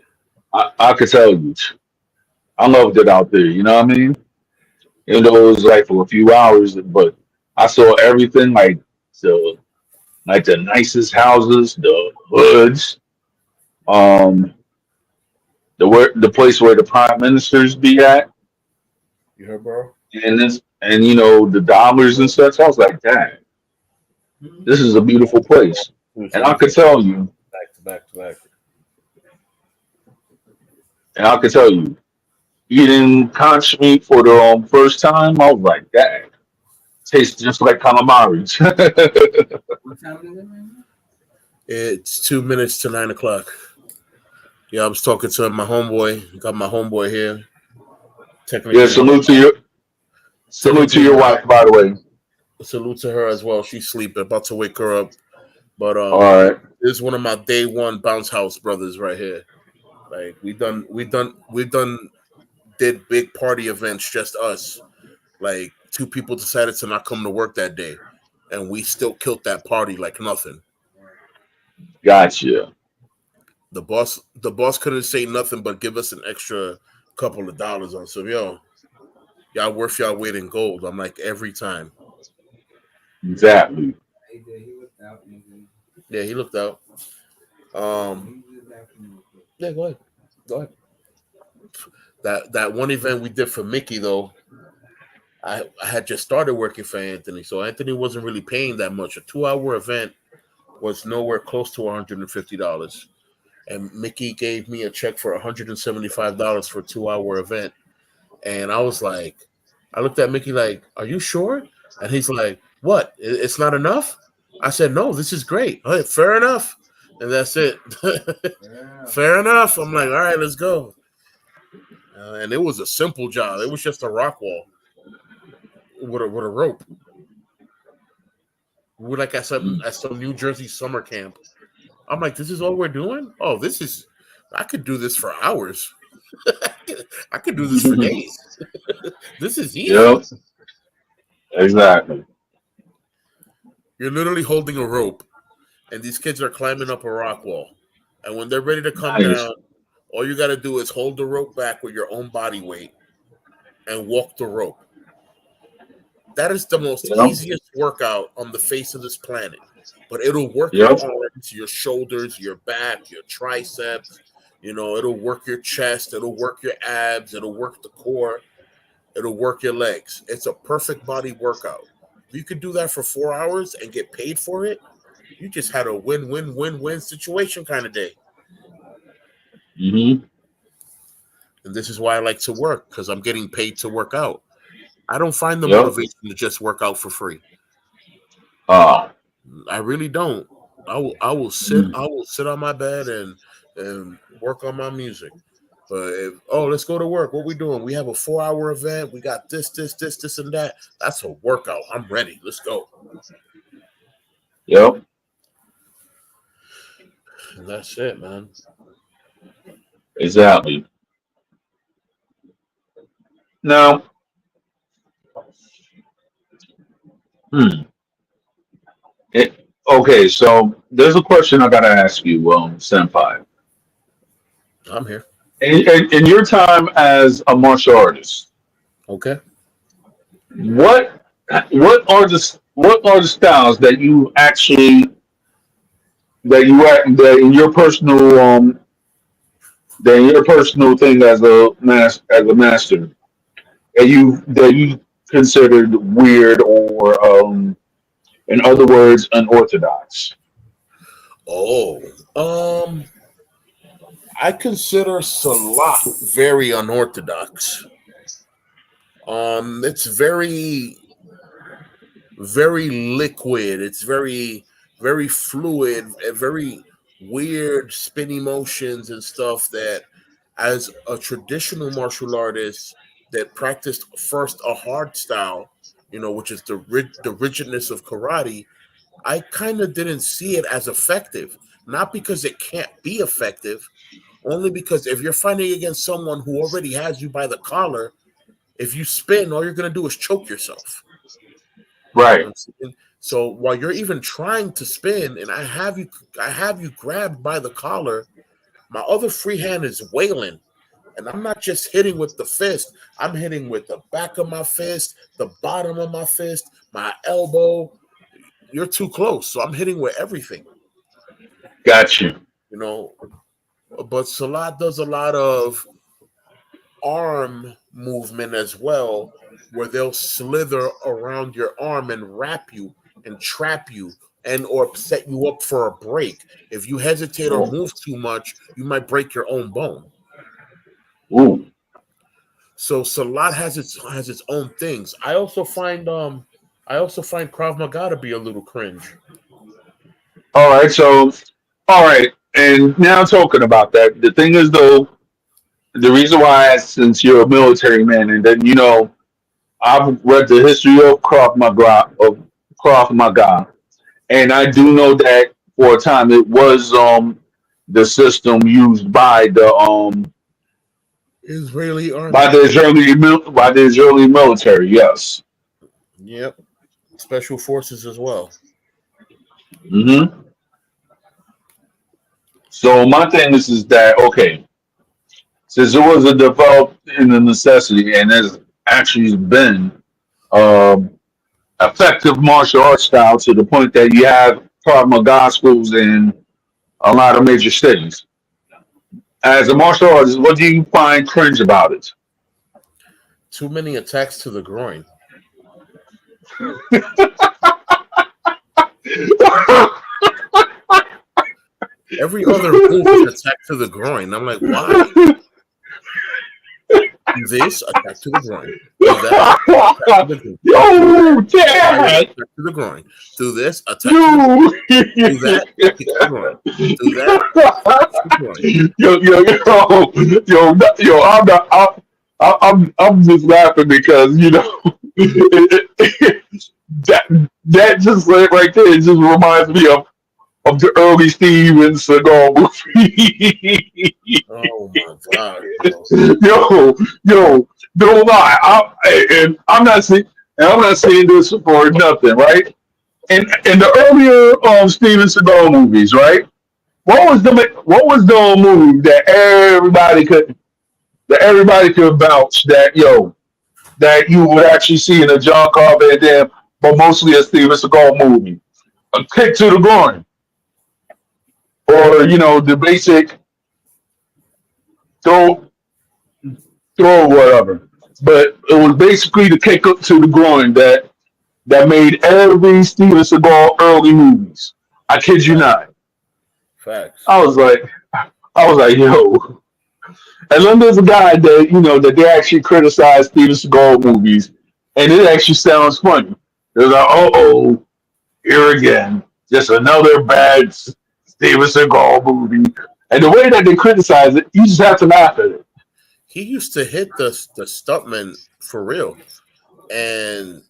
I could tell you, I loved it out there. You know what I mean? Even though it was like for a few hours, but I saw everything the the nicest houses, the hoods, um, the place where the prime ministers be at, you heard, bro? and the dollars and such. I was like, dang, this is a beautiful place, Who's and I on could tell you, back to back to back? and I could tell you, eating conch meat for the first time, I was like, dang, tastes just like calamari. What time is it right now? It's 2 minutes to 9 o'clock. Yeah, I was talking to my homeboy. Got my homeboy here. Yeah, Technically, salute to technically your my wife, by the way. salute to her as well. She's sleeping, about to wake her up. But All right, this is one of my day one bounce house brothers right here. Like we done did big party events just us. Like two people decided to not come to work that day, and we still killed that party like nothing. gotcha. The boss couldn't say nothing but give us an extra couple of dollars on. So y'all worth y'all weight in gold. I'm like every time. Exactly. Hey, there, he was out and then Yeah, he looked out. Um, he was just asking real quick. yeah, go ahead. Go ahead. That one event we did for Mickey though, I had just started working for Anthony, so Anthony wasn't really paying that much. A 2 hour event was nowhere close to $150. and Mickey gave me a check for $175 for a 2-hour event. And I was like, I looked at Mickey like, "Are you sure?" And he's like, "What? It's not enough?" I said, "No, this is great. All right, fair enough." And that's it. Yeah. Fair enough. I'm like, all right, let's go. And it was a simple job. It was just a rock wall with a rope. We were like at some New Jersey summer camp. I'm like, this is all we're doing? Oh, I could do this for hours. I could do this for days. This is easy. Yep, exactly. You're literally holding a rope, and these kids are climbing up a rock wall. And when they're ready to come Nice. down, all you got to do is hold the rope back with your own body weight and walk the rope. That is the most Yep. easiest workout on the face of this planet. But it'll work your Yep. arms, your shoulders, your back, your triceps. It'll work your chest. It'll work your abs. It'll work the core. It'll work your legs. It's a perfect body workout. If you could do that for 4 hours and get paid for it, you just had a win-win-win-win situation kind of day. Hmm. And this is why I like to work, because I'm getting paid to work out. I don't find the Yep. motivation to just work out for free. Uh, I really don't. I will sit on my bed and work on my music. But let's go to work. What we doing? We have a 4-hour event. We got this, and that. That's a workout. I'm ready. Let's go. yep. And that's it, man. Exactly. Now, hmm. Okay, so there's a question I gotta ask you, Senpai. I'm here. In your time as a martial artist, Okay. what what are the styles that you actually that in your personal that in your personal thing as a master that you considered weird or in other words unorthodox? Oh, I consider Salat very unorthodox. It's very, very liquid. It's very, very fluid, and very weird spinny motions and stuff that, as a traditional martial artist that practiced first a hard style, which is the rigidness of karate, I kind of didn't see it as effective. Not because it can't be effective, only because if you're fighting against someone who already has you by the collar, if you spin, all you're going to do is choke yourself. You know Right. what I'm saying? So while you're even trying to spin, and I have you grabbed by the collar, my other free hand is wailing, and I'm not just hitting with the fist. I'm hitting with the back of my fist, the bottom of my fist, my elbow. You're too close, so I'm hitting with everything. Got you. You know, but Salat does a lot of arm movement as well, where they'll slither around your arm and wrap you and trap you and or set you up for a break. If you hesitate or Oh. move too much, you might break your own bone. Ooh. So Salat has its own things. I also find Krav Maga to be a little cringe. All right. So, all right. And now talking about that, the thing is though, the reason why I asked, since you're a military man, and then I've read the history of Krav Maga, and I do know that for a time it was the system used Israeli by army. the by the Israeli military. Yes. Yep. Special forces as well. Hmm. So my thing is that okay, since it was a developed in the necessity and has actually been um, effective martial arts style to the point that you have Krav Maga schools in a lot of major cities. As a martial artist, what do you find cringe about it? Too many attacks to the groin. Every other move is attack to the groin. I'm like, why? Do this, attack to the groin. Do that, attack to the groin. Yo, Do Dad! attack to the groin. Do this, attack to the groin. Do that, kick to the groin. Do that, attack to the groin. Yo, I'm not. I'm just laughing because that just right there it just reminds me of the early Steven Seagal movie. Oh my god, bro. yo, don't lie. And I'm not saying this for nothing, right? In the earlier Steven Seagal movies, right? What was the movie that everybody could vouch that you would actually see in a John Carpenter, but mostly a Steven Seagal movie? A Kick to the Groin, or the basic throw whatever. But it was basically the kick up to the groin that made every Steven Seagal early movies. I kid you not. Facts. I was like, yo. And then there's a guy that they actually criticize Steven Seagal movies, and it actually sounds funny. They're like, oh, here again, just another bad Steven Seagal movie. And the way that they criticize it, you just have to laugh at it. He used to hit the stuntman for real, and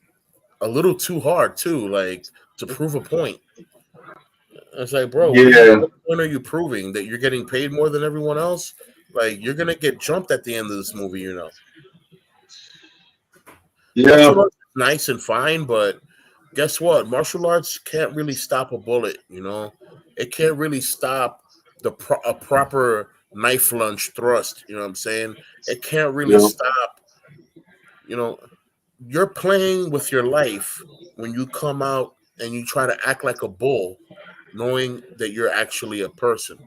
a little too hard too, like to prove a point. It's like, bro, Yeah. what point are you proving that you're getting paid more than everyone else? Like, you're gonna get jumped at the end of this movie, Yeah. Martial arts is nice and fine, but guess what? Martial arts can't really stop a bullet. It can't really stop a proper knife lunge thrust. You know what I'm saying? It can't really Yeah. stop. You're playing with your life when you come out and you try to act like a bull, knowing that you're actually a person.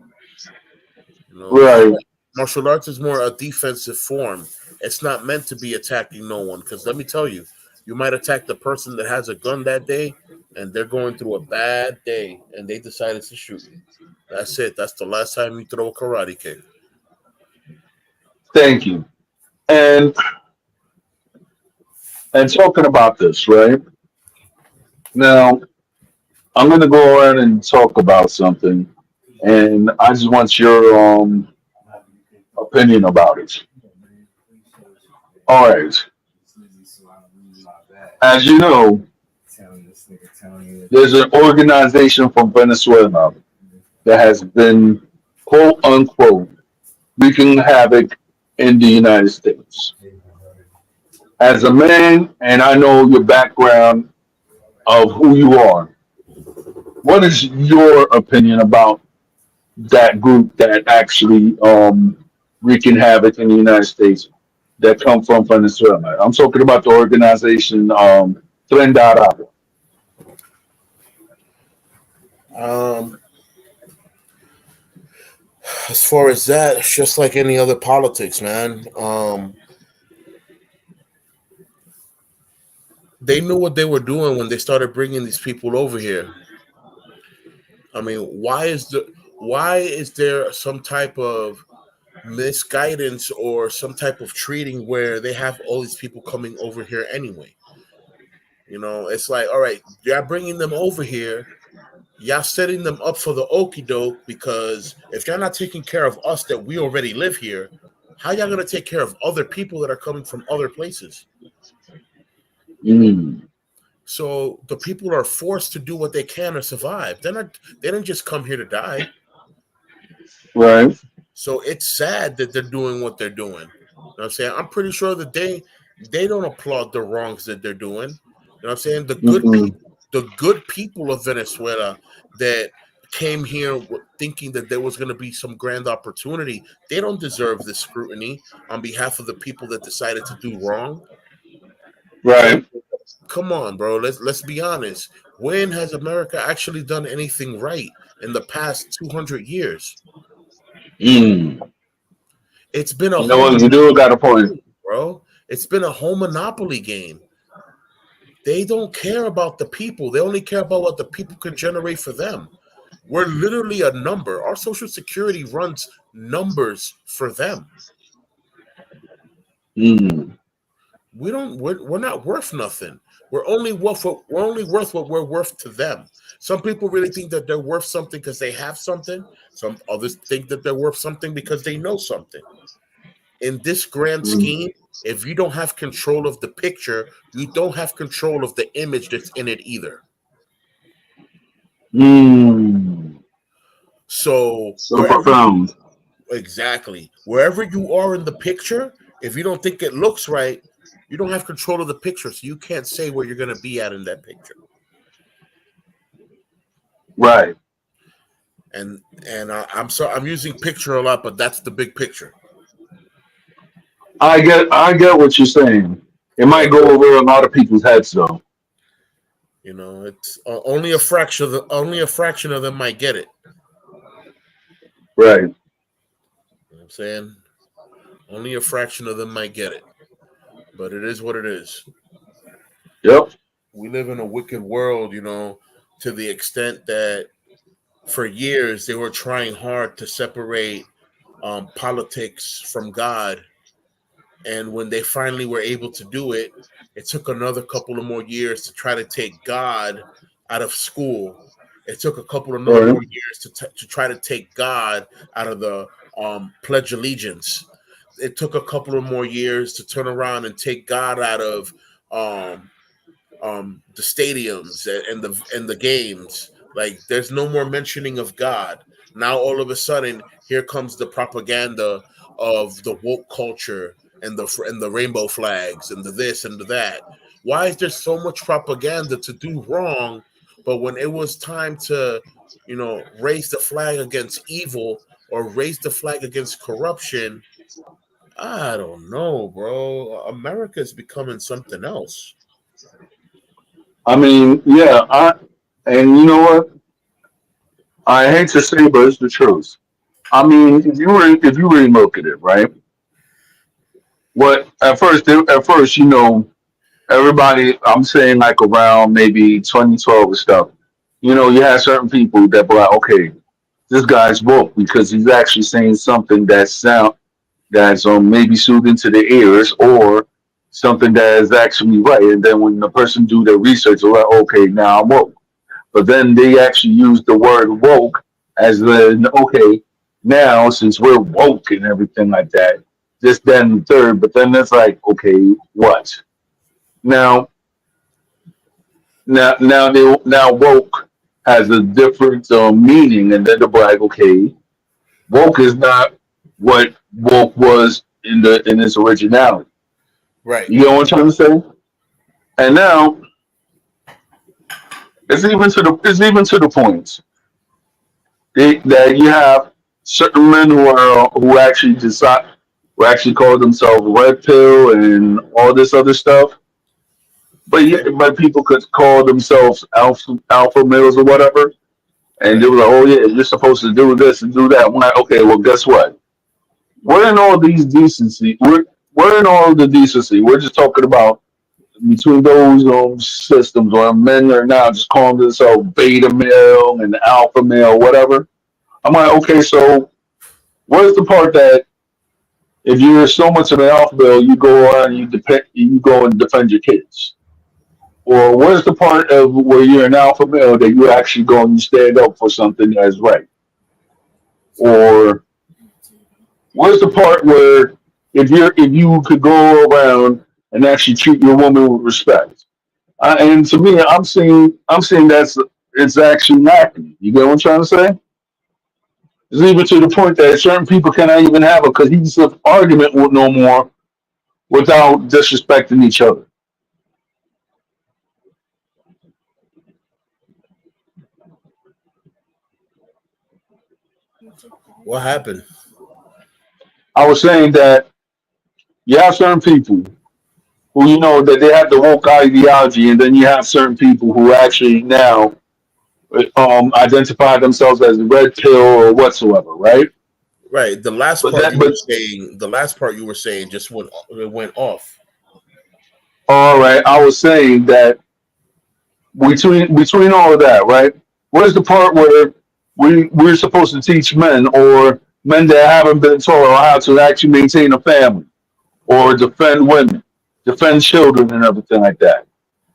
Right. Martial arts is more a defensive form. It's not meant to be attacking no one. Because let me tell you, you might attack the person that has a gun that day, and they're going through a bad day, and they decided to shoot you. That's it. That's the last time you throw a karate kick. Thank you. And talking about this, right? Now, I'm going to go ahead and talk about something, and I just want your opinion about it. All right. As you know, there's an organization from Venezuela that has been, quote unquote, wreaking havoc in the United States. As a man, and I know your background of who you are, what is your opinion about that group that actually wreaking havoc in the United States that come from Venezuela? I'm talking about the organization Tren de Aragua. As far as that, it's just like any other politics, man. They knew what they were doing when they started bringing these people over here. I mean, why is there some type of misguidance or some type of treating where they have all these people coming over here anyway? It's like, all right, you're bringing them over here. Y'all setting them up for the okie doke, because if y'all not taking care of us that we already live here, how y'all gonna take care of other people that are coming from other places? So the people are forced to do what they can to survive. They didn't just come here to die. Right. So it's sad that they're doing what they're doing. You know what I'm saying? I'm pretty sure that they don't applaud the wrongs that they're doing. You know what I'm saying? The good people of Venezuela that came here thinking that there was going to be some grand opportunity, they don't deserve this scrutiny on behalf of the people that decided to do wrong. Right. Come on, bro. Let's be honest. When has America actually done anything right in the past 200 years? It's been a what you do got a point, bro. It's been a whole monopoly game. They don't care about the people. They only care about what the people can generate for them. We're literally a number. Our social security runs numbers for them. Mm. We don't. We're not worth nothing. We're only worth what we're worth to them. Some people really think that they're worth something because they have something. Some others think that they're worth something because they know something. In this grand Mm. scheme, if you don't have control of the picture, you don't have control of the image that's in it either. Mm. So So profound. wherever you are in the picture, if you don't think it looks right, you don't have control of the picture, so you can't say where you're going to be at in that picture. Right. I'm using picture a lot, but that's the big picture. I get what you're saying. It Yeah, might go over a lot of people's heads though. it's only a fraction of them might get it. Right. You know what I'm saying, only a fraction of them might get it, but it is what it is. Yep. We live in a wicked world, to the extent that for years they were trying hard to separate politics from God, and when they finally were able to do it, it took another couple of more years to try to take God out of school. It took a couple of All another right. more years to try to take God out of the Pledge Allegiance. It took a couple of more years to turn around and take God out of um, the stadiums and the games. Like, there's no more mentioning of God. Now all of a sudden, here comes the propaganda of the woke culture and the rainbow flags and the this and the that. Why is there so much propaganda to do wrong, but when it was time to, raise the flag against evil or raise the flag against corruption, I don't know, bro. America is becoming something else. I mean, yeah, and you know what? I hate to say, but it's the truth. I mean, if you really look at it, right? What at first, everybody. I'm saying like around maybe 2012 and stuff. You had certain people that were like, okay, this guy's woke because he's actually saying something that's maybe soothing to the ears or something that is actually right. And then when the person do their research, they're like, okay, now I'm woke. But then they actually use the word woke as the okay, now since we're woke and everything like that, this, then, and the third. But then it's like, okay, what? Now, now woke has a different meaning, and then they're like, okay, woke is not what woke was in its originality. Right. You know what I'm trying to say? And now it's even to the point that you have certain men who actually decide who actually call themselves red pill and all this other stuff. But yeah, Okay. but people could call themselves alpha males or whatever, and they Right. were like, "Oh yeah, you're supposed to do this and do that." I'm like, "Okay, well, guess what? We're in all these decency. We're in all the decency. We're just talking about between those systems where men are now just calling themselves beta male and alpha male, whatever." I'm like, okay, so where's the part that if you're so much of an alpha male, you go on and you go and defend your kids? Or where's the part of where you're an alpha male that you actually go and you stand up for something that's right? Or where's the part where if you could go around and actually treat your woman with respect? And to me, I'm saying that's it's actually lacking. You get what I'm trying to say? It's even to the point that certain people cannot even have a cohesive argument with no more without disrespecting each other. What happened? I was saying that you have certain people who that they have the woke ideology, and then you have certain people who actually now identify themselves as red pill or whatsoever, right? Right. The last But part that, you were but saying, just went off. all right, I was saying that between all of that, right? Where's the part where we're supposed to teach men or men that haven't been taught how to actually maintain a family or defend women, defend children, and everything like that.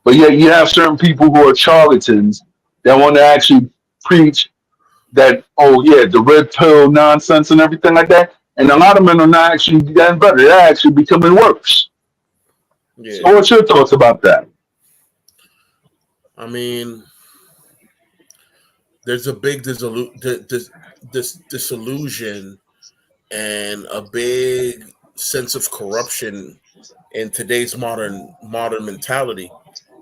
But yet you have certain people who are charlatans that want to actually preach that, oh yeah, the red pill nonsense and everything like that. And a lot of men are not actually getting better; they're actually becoming worse. Yeah. So, what's your thoughts about that? I mean, there's a big disillusion and a big sense of corruption in today's modern mentality.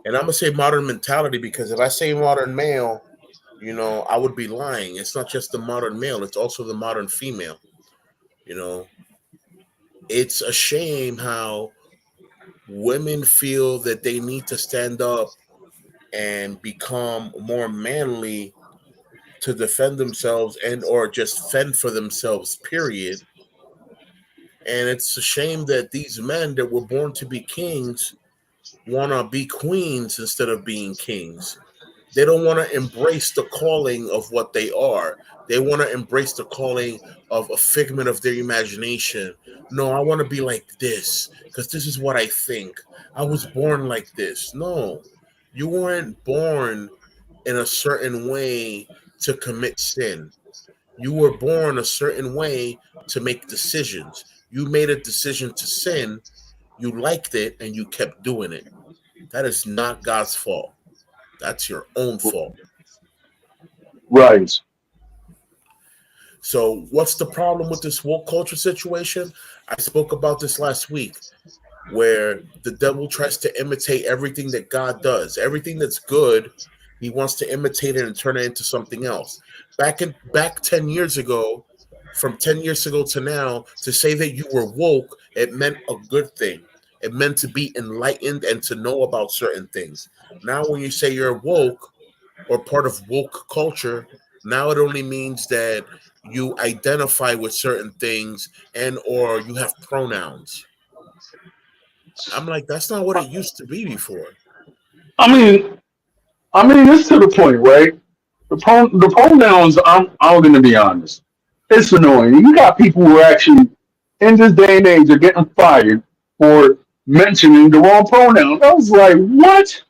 And I'm gonna say modern mentality because if I say modern male, I would be lying. It's not just the modern male; it's also the modern female. You know, it's a shame how women feel that they need to stand up and become more manly to defend themselves and or just fend for themselves, period. And it's a shame that these men that were born to be kings want to be queens instead of being kings. They don't want to embrace the calling of what they are. They want to embrace the calling of a figment of their imagination. No, I want to be like this because this is what I think. I was born like this. No, you weren't born in a certain way to commit sin. You were born a certain way to make decisions. You made a decision to sin, you liked it, and you kept doing it. That is not God's fault. That's your own fault. Right. So, what's the problem with this woke culture situation? I spoke about this last week, where the devil tries to imitate everything that God does. Everything that's good, he wants to imitate it and turn it into something else. Back 10 years ago, from 10 years ago to now, to say that you were woke, it meant a good thing. It meant to be enlightened and to know about certain things. Now when you say you're woke or part of woke culture, now it only means that you identify with certain things and or you have pronouns. I'm like, that's not what it used to be before. I mean, it's to the point, right? The pronouns. I'm going to be honest. It's annoying. You got people who are actually in this day and age are getting fired for mentioning the wrong pronoun. I was like, what?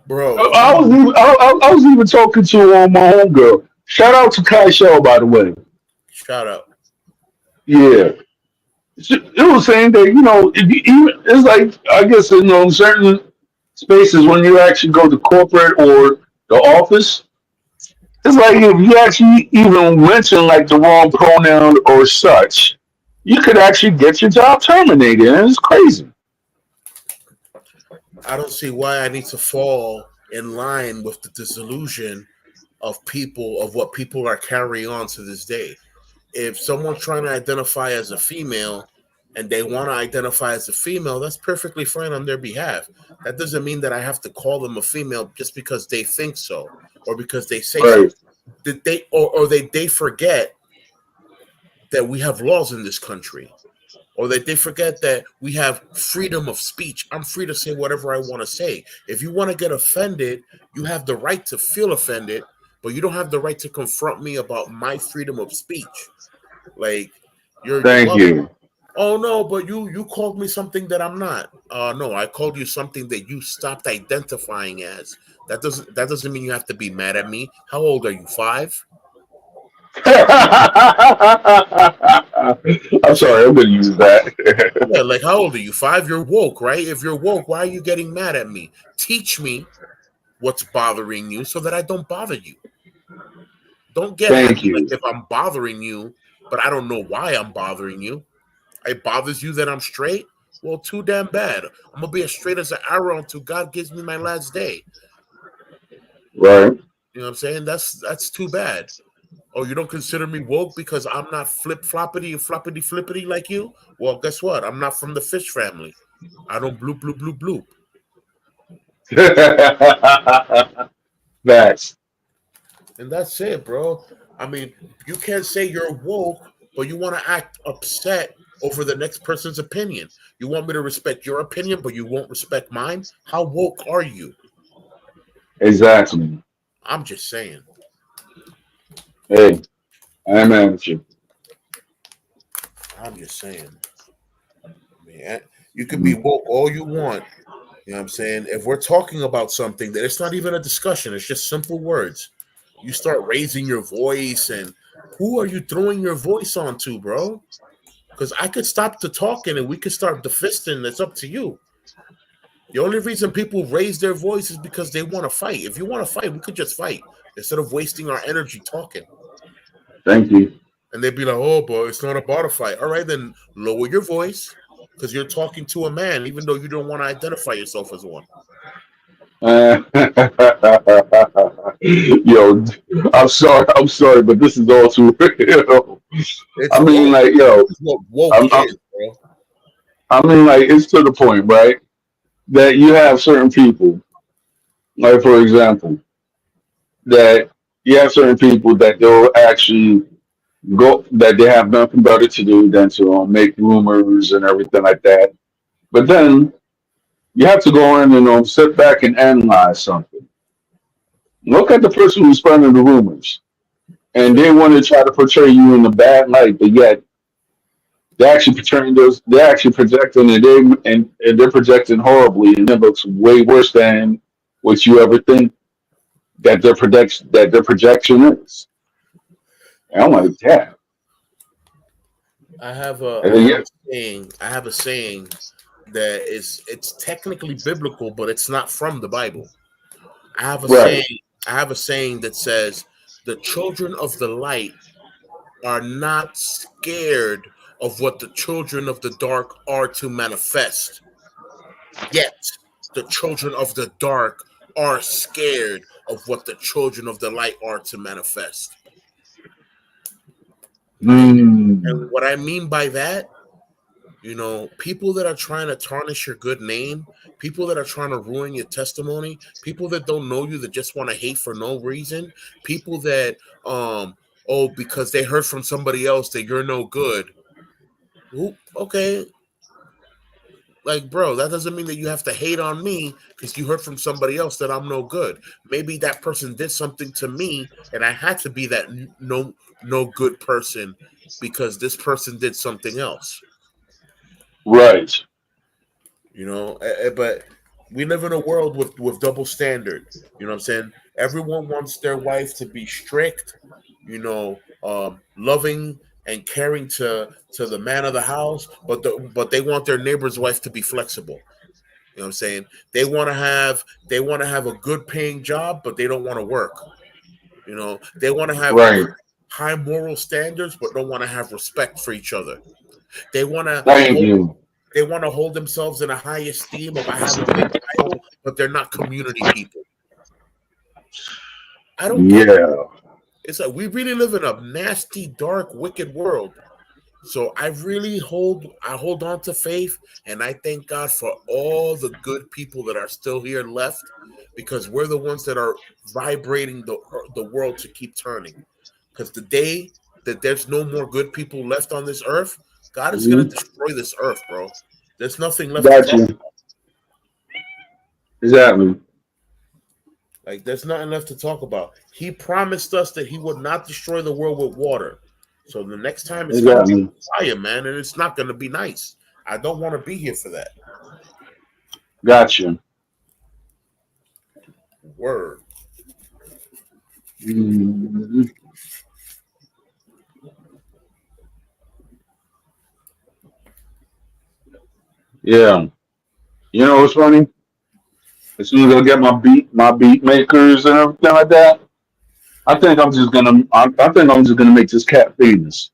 Bro, I was even talking to my homegirl. Shout out to Kai Shell, by the way. shout out. Yeah, it was saying that if you even it's like I guess certain spaces when you actually go to corporate or the office, it's like if you actually even mention like the wrong pronoun or such, you could actually get your job terminated, and it's crazy. I don't see why I need to fall in line with the disillusion of people of what people are carrying on to this day. If someone's trying to identify as a female and they want to identify as a female, that's perfectly fine on their behalf. That doesn't mean that I have to call them a female just because they think so or because they say so. Right. Did they or they forget that we have laws in this country or that they forget that we have freedom of speech. I'm free to say whatever I want to say. If you want to get offended, you have the right to feel offended, but you don't have the right to confront me about my freedom of speech. Like you're Thank welcome. you. Oh no, but you called me something that I'm not. No, I called you something that you stopped identifying as. That doesn't mean you have to be mad at me. How old are you? 5? I'm sorry, I'm gonna use that. Yeah, like how old are you? 5? You're woke, right? If you're woke, why are you getting mad at me? Teach me what's bothering you so that I don't bother you. Don't get at Thank me like you. if I'm bothering you, but I don't know why I'm bothering you. It bothers you that I'm straight? Well, too damn bad. I'm gonna be as straight as an arrow until God gives me my last day. Right. You know what I'm saying? That's too bad. Oh, you don't consider me woke because I'm not flip floppity and floppity flippity like you? Well, guess what? I'm not from the fish family. I don't bloop bloop bloop bloop. Facts. And that's it, bro. I mean, you can't say you're woke, but you want to act upset over the next person's opinion. You want me to respect your opinion, but you won't respect mine? How woke are you? Exactly. I'm just saying. Hey, I'm mad with you. I'm just saying. I mean, you could be Mhm. woke all you want. You know what I'm saying? If we're talking about something that it's not even a discussion, it's just simple words. You start raising your voice, and who are you throwing your voice onto, bro? Because I could stop the talking and we could start the fisting. It's up to you. The only reason people raise their voice is because they want to fight. If you want to fight, we could just fight instead of wasting our energy talking. Thank you. And they'd be like, "Oh, boy, it's not about a fight." All right, then lower your voice because you're talking to a man, even though you don't want to identify yourself as one. Uh, yo, I'm sorry, but this is all too real. It's I mean, woke. like, yo, This is what woke I'm, I'm, is, bro. I mean, like, it's to the point, right? That you have certain people, like, for example, that you have certain people that they'll actually go, that they have nothing better to do than to make rumors and everything like that. But then you have to go in and sit back and analyze something. Look at the person who's spreading the rumors, and they want to try to portray you in a bad light, but yet they're actually portraying those. They're actually projecting, and they're projecting horribly, and it looks way worse than what you ever think that their projection is. And I'm like, yeah, and I then, have yeah, a saying. I have a saying that is it's technically biblical, but it's not from the Bible. I have a right, saying. I have a saying that says, "The children of the light are not scared of what the children of the dark are to manifest. Yet, the children of the dark are scared of what the children of the light are to manifest." And mm, what I mean by that, people that are trying to tarnish your good name, people that are trying to ruin your testimony, people that don't know you that just want to hate for no reason, people that oh, because they heard from somebody else that you're no good. Okay, like, bro, that doesn't mean that you have to hate on me because you heard from somebody else that I'm no good. Maybe that person did something to me and I had to be that no good person because this person did something else. right, But we live in a world with double standard. You know what I'm saying? Everyone wants their wife to be strict, loving and caring to the man of the house, but they want their neighbor's wife to be flexible. You know what I'm saying? They want to have a good paying job, but they don't want to work. They want to have right. high moral standards, but don't want to have respect for each other. They want to Thank hold you. they want to hold themselves in a high esteem of I have a big title, but they're not community people. I don't get it. Yeah, It's like we really live in a nasty, dark, wicked world. So I hold on to faith, and I thank God for all the good people that are still here left, because we're the ones that are vibrating the world to keep turning. Because the day that there's no more good people left on this earth, God is gonna mhm, destroy this earth, bro. There's nothing left to got talk. you. Exactly, Like, there's nothing left to talk about. He promised us that he would not destroy the world with water. So the next time it's gonna be exactly. with fire, man, and it's not gonna be nice. I don't want to be here for that. Got you. Word. Mhm. Yeah. You know what's funny? As soon as I get my beat makers and everything like that, I think I'm just gonna make this cat famous.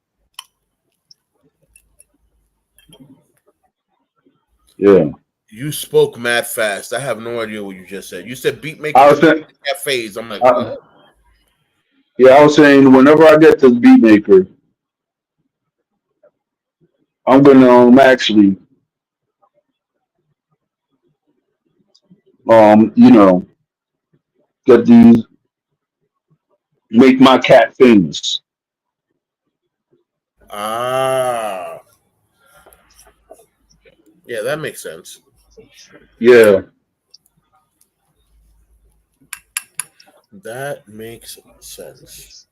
Yeah. You spoke mad fast. I have no idea what you just said. You said beat I makers was and saying, cafes. I'm like, I, what? yeah, I was saying whenever I get this beat maker, I'm gonna actually you know get these make my cat famous. Ah, yeah, that makes sense. Yeah. That makes sense.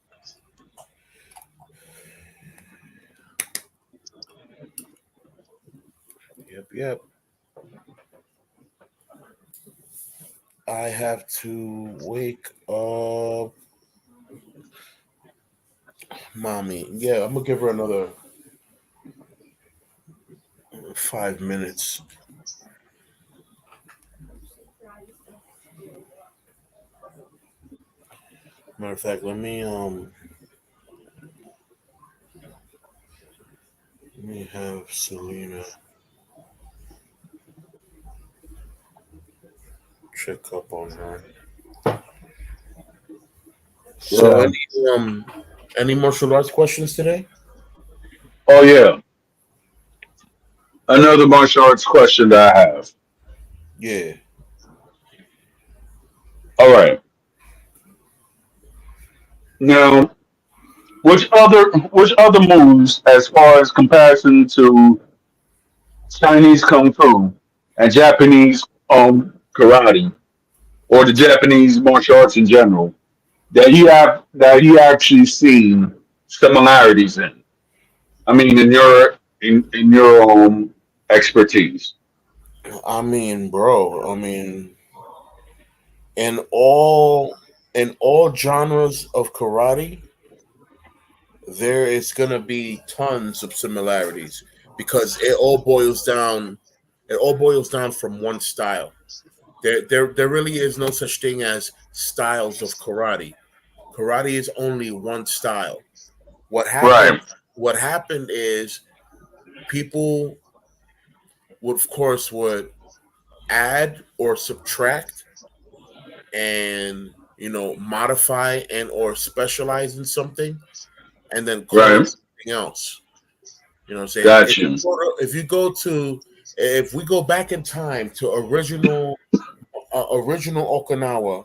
Yep, yep. I have to wake up mommy. Yeah, I'm gonna give her another 5 minutes. Matter of fact, let me have Selena check up on her. So Yeah. any martial arts questions today? Oh yeah. Another martial arts question that I have. Yeah. All right. Now, which other moves, as far as comparison to Chinese kung fu and Japanese karate, or the Japanese martial arts in general, that you actually seen similarities in? I mean, in your expertise. I mean, bro, in all in all genres of karate, there is gonna be tons of similarities because it all boils down from one style. There really is no such thing as styles of karate. Karate is only one style. What happened Right. what happened is people would of course would add or subtract and modify and or specialize in something and then call it Right. something else. You know what I'm saying? Got you. If we go back in time to original Okinawa,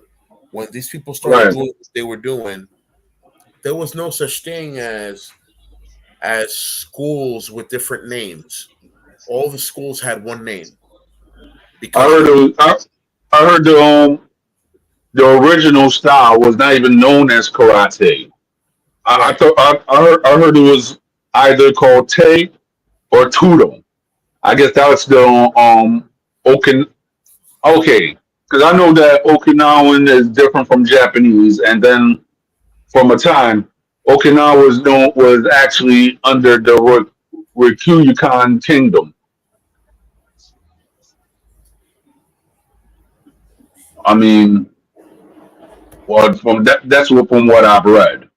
when these people started Right. doing what they were doing, there was no such thing as schools with different names. All the schools had one name I because heard they the I heard the original style was not even known as karate. I right. thought I heard it was either called Te or Tudo. I guess that's the Okin. Okay, because I know that Okinawan is different from Japanese, and then from a time Okinawa was actually under the Ryukyukan kingdom. I mean, well, from what I've read.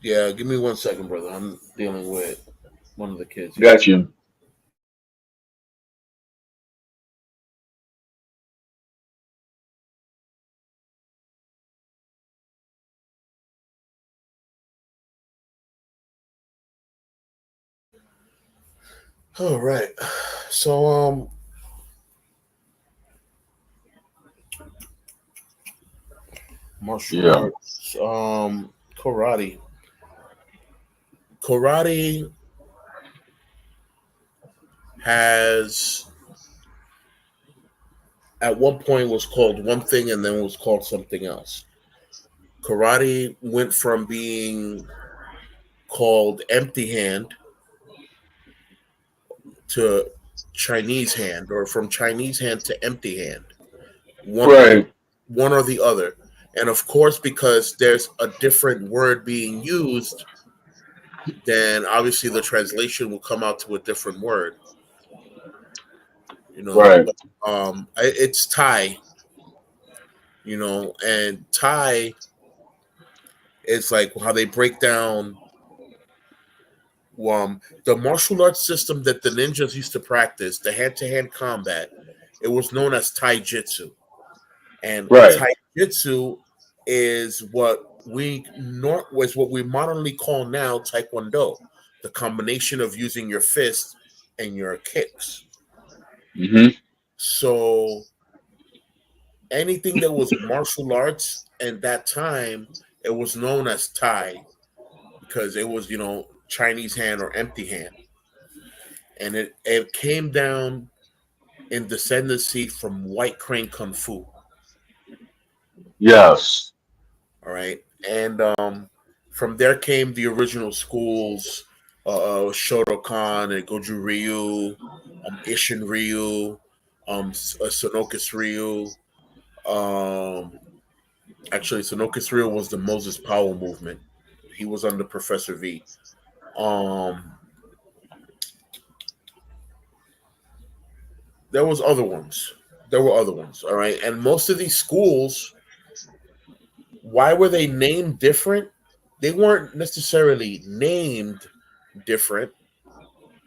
Yeah, give me 1 second, brother. I'm dealing with one of the kids here. Got you. All right. So martial Yeah. arts, karate. Karate has at one point was called one thing and then was called something else. Karate went from being called empty hand to Chinese hand, or from Chinese hand to empty hand. One Right. one or the other. And of course, because there's a different word being used, then obviously the translation will come out to a different word. Right. But it's Thai. And Thai is like how they break down the martial arts system that the ninjas used to practice, the hand-to-hand combat. It was known as Tai Jitsu, and Right. Tai Jitsu is what we modernly call now Taekwondo, the combination of using your fist and your kicks. Hmm. So anything that was martial arts at that time, it was known as Thai. because it was Chinese hand or empty hand, and it came down in descendancy from White Crane Kung Fu. Yes. All right, and from there came the original schools, Shotokan and Goju Ryu, Ishin Ryu, Sonokus Ryu. Um, Actually, Sonokus Ryu was the Moses Powell movement. He was under Professor V. Um, there was other ones. There were other ones. All right, and most of these schools, why were they named different? They weren't necessarily named different.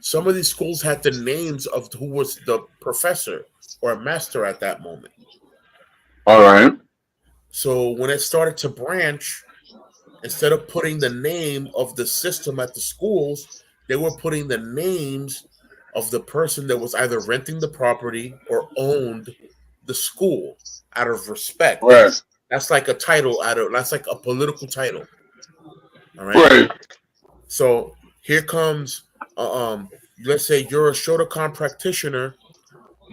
Some of these schools had the names of who was the professor or master at that moment. All right. So when it started to branch, instead of putting the name of the system at the schools, they were putting the names of the person that was either renting the property or owned the school out of respect. Right. That's like a title that's like a political title. All right. Right. So here comes let's say you're a Shotokan practitioner,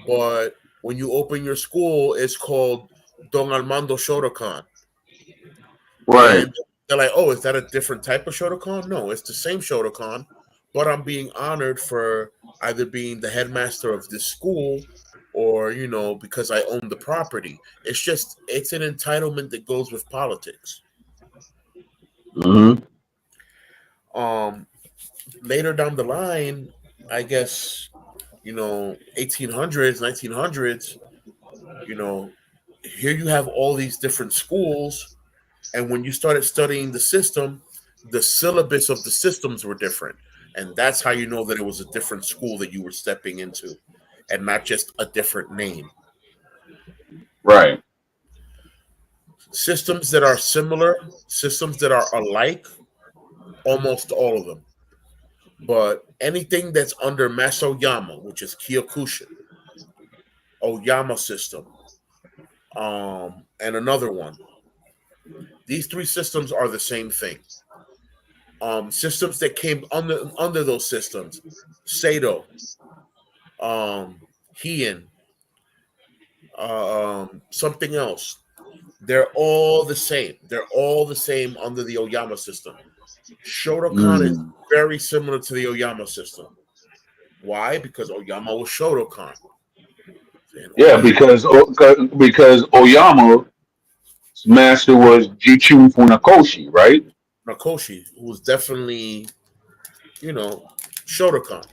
but when you open your school, it's called Don Armando Shotokan. Right. And they're like, oh, is that a different type of Shotokan? No, it's the same Shotokan, but I'm being honored for either being the headmaster of this school or, because I own the property. It's an entitlement that goes with politics. Mm-hmm. Um, Later down the line, I guess, 1800s, 1900s, you know, here you have all these different schools. And when you started studying the system, the syllabus of the systems were different. And that's how you know that it was a different school that you were stepping into and not just a different name. Right. Systems that are similar, systems that are alike, almost all of them. But anything that's under Masoyama, which is Kyokushin, Oyama system, and another one, these three systems are the same thing. Systems that came under those systems, Sado, Heian, something else. They're all the same. They're all the same under the Oyama system. Shotokan is Mm. very similar to the Oyama system. Why? Because Oyama was Shotokan. And Yeah, Oyama, because Oyama's master was Jichu Funakoshi, right? Nakoshi, who was definitely, Shotokan.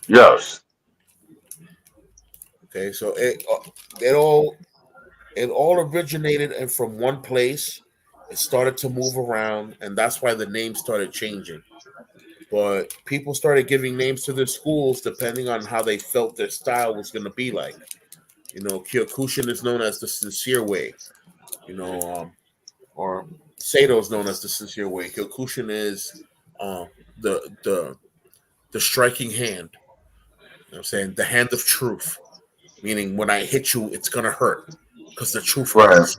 Yes. Okay, so it all originated and from one place. It started to move around, and that's why the name started changing. But people started giving names to their schools depending on how they felt their style was going to be like. Kyokushin is known as the sincere way. Or Sado is known as the sincere way. Kyokushin is um, the the the striking hand. You know what I'm saying? The hand of truth, meaning when I hit you, it's gonna hurt because the truth Right. hurts.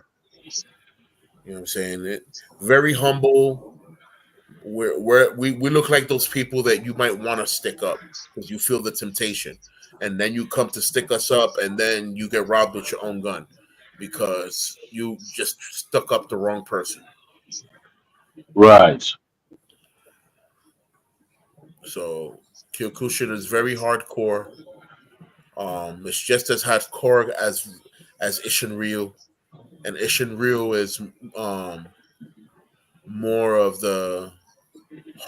You know what I'm saying? Very humble. We look like those people that you might want to stick up because you feel the temptation, and then you come to stick us up, and then you get robbed with your own gun because you just stuck up the wrong person. Right. So Kyokushin is very hardcore. It's just as hardcore as Ishin Ryu, and Ishin Ryu is um, more of the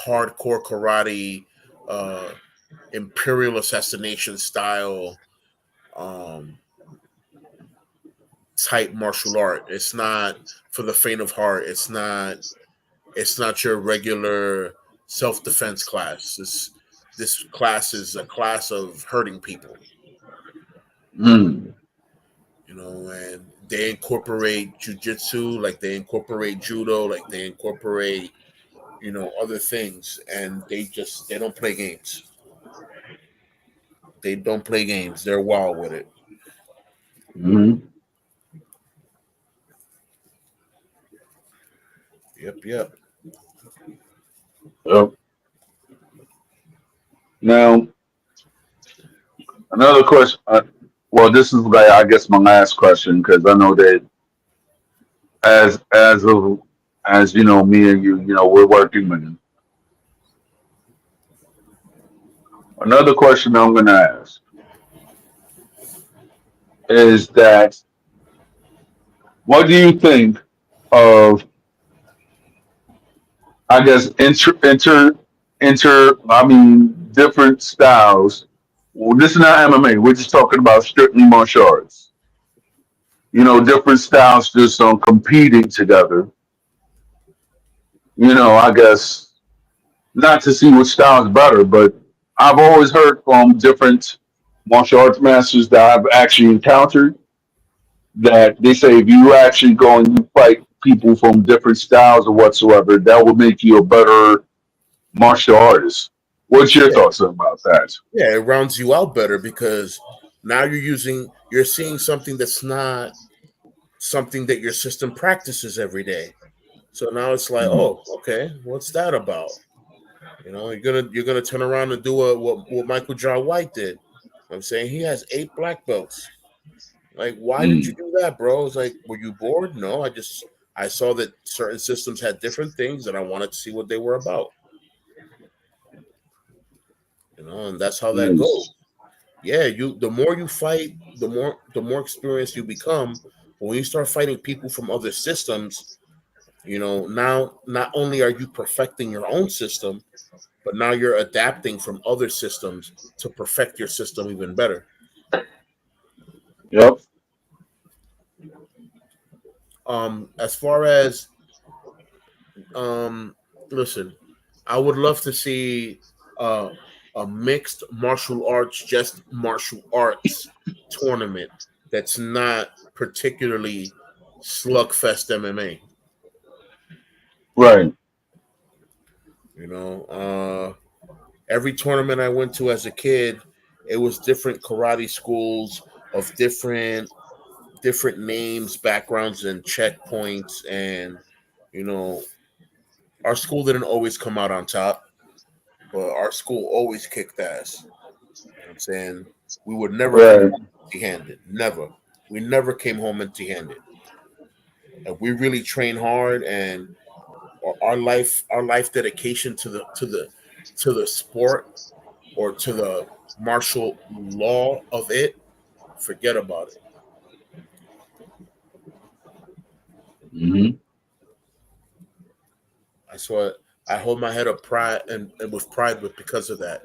hardcore karate, uh, imperial assassination style um, type martial art. It's not for the faint of heart. It's not your regular self defense class. This class is a class of hurting people. Mm. And they incorporate jujitsu, like they incorporate judo, like they incorporate other things, and they don't play games. They don't play games. They're wild with it. Mm. Yep, yep. Yep. Now, another question. Well, this is like I guess my last question because I know that as of as you know, me and you, we're working men. Another question I'm going to ask is that what do you think of I guess I mean different styles. Well, this is not MMA. We're just talking about strictly martial arts. Different styles just on competing together. I guess not to see which style is better, but I've always heard from different martial arts masters that I've actually encountered that they say if you actually go and you fight people from different styles or whatsoever, that will make you a better martial artist. What's your Yeah, thoughts about that? yeah, it rounds you out better because now you're seeing something that's not something that your system practices every day. So now it's like, Mm. oh, okay, what's that about? You're gonna turn around and do what Michael John White did. I'm saying he has 8 black belts. Like, why did you Mm. do that, bro? It's like, were you bored? No, I saw that certain systems had different things, and I wanted to see what they were about. And that's how that goes. Nice. Yeah, the more you fight, the more experienced you become. But when you start fighting people from other systems, now not only are you perfecting your own system, but now you're adapting from other systems to perfect your system even better. Yep. As far as listen, I would love to see uh, a mixed martial arts, just martial arts tournament that's not particularly slugfest MMA. Right. You know, every tournament I went to as a kid, it was different karate schools of different names, backgrounds, and checkpoints, and you know, our school didn't always come out on top, but our school always kicked ass. You know what I'm saying? We would never come Right. home empty handed. Never. We never came home empty handed. And we really trained hard, and our life dedication to the sport or to the martial law of it, forget about it. Hmm. I saw it. I hold my head up pride and with pride with because of that.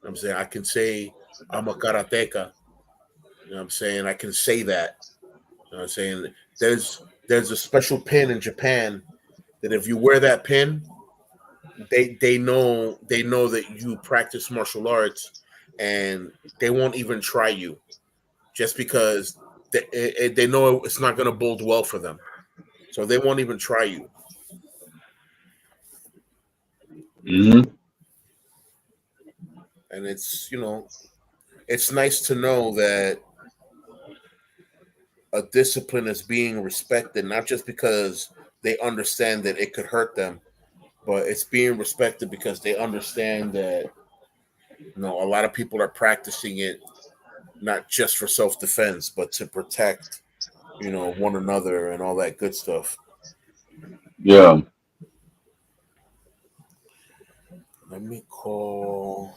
I'm saying I can say I'm a karateka. I'm saying I can say that. I'm saying there's a special pin in Japan that if you wear that pin, they know that you practice martial arts, and they won't even try you just because they know it's not going to bode well for them. So they won't even try you. Hmm. And it's nice to know that a discipline is being respected, not just because they understand that it could hurt them, but it's being respected because they understand that a lot of people are practicing it not just for self defense, but to protect one another and all that good stuff. Yeah. Let me call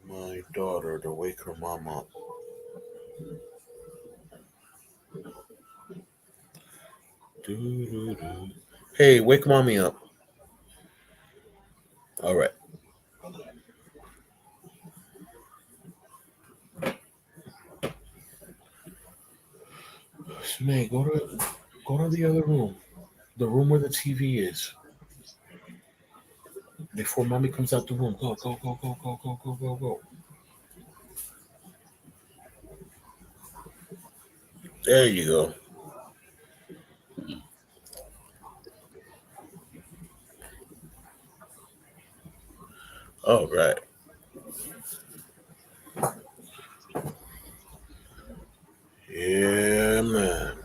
my daughter to wake her mom up. Doo-doo-doo. Hey, wake mommy up. All right. Snake, go to the other room. The room where the TV is. Before mommy comes out the room. Go, go, go, go, go, go, go, go, go. There you go. All right. Yeah, man.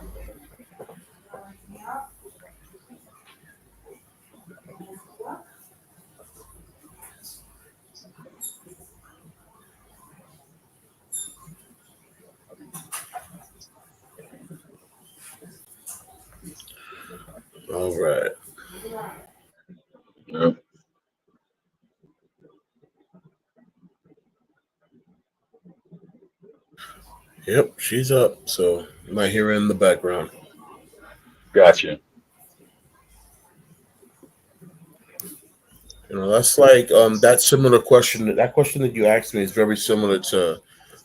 All right. Yeah. Yep, she's up. So you might hear her in the background. Gotcha. That's like that similar question. That question that you asked me is very similar to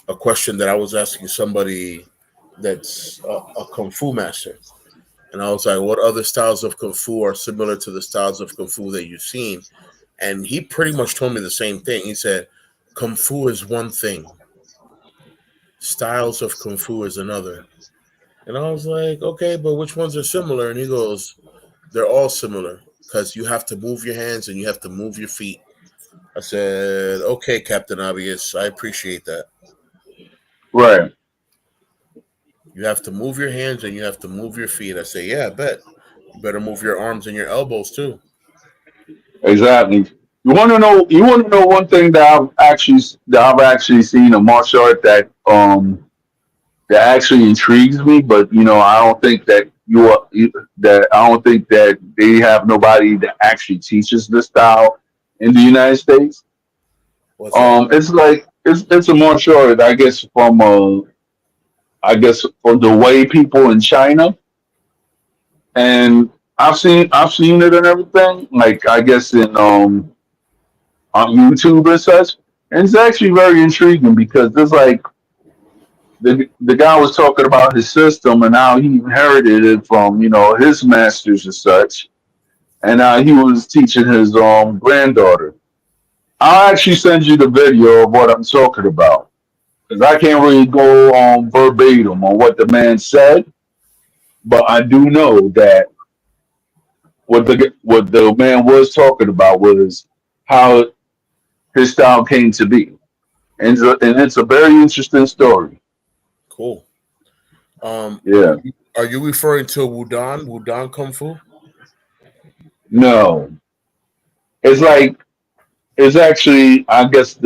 a question that I was asking somebody that's a kung fu master. And I was like, what other styles of kung fu are similar to the styles of kung fu that you've seen? And he pretty much told me the same thing. He said, kung fu is one thing, styles of kung fu is another. And I was like, okay, but which ones are similar? And he goes, they're all similar because you have to move your hands and you have to move your feet. I said, okay, Captain Obvious, I appreciate that. Right. You have to move your hands and you have to move your feet. I say, yeah, I bet. You better move your arms and your elbows too. Exactly. You want to know? You want to know one thing that I've actually seen a martial art that actually intrigues me, but I don't think that that I don't think that they have nobody that actually teaches this style in the United States. What's that? It's like it's a martial art, I guess from the way people in China, and I've seen it and everything. Like I guess in on YouTube and such, and it's actually very intriguing because there's like the guy was talking about his system and how he inherited it from his masters and such, and how he was teaching his granddaughter. I'll actually send you the video of what I'm talking about because I can't really go verbatim on what the man said, but I do know that what the man was talking about was how his style came to be, and it's a very interesting story. Cool. Yeah. Are you referring to Wudang Kung Fu? No, it's like it's actually I guess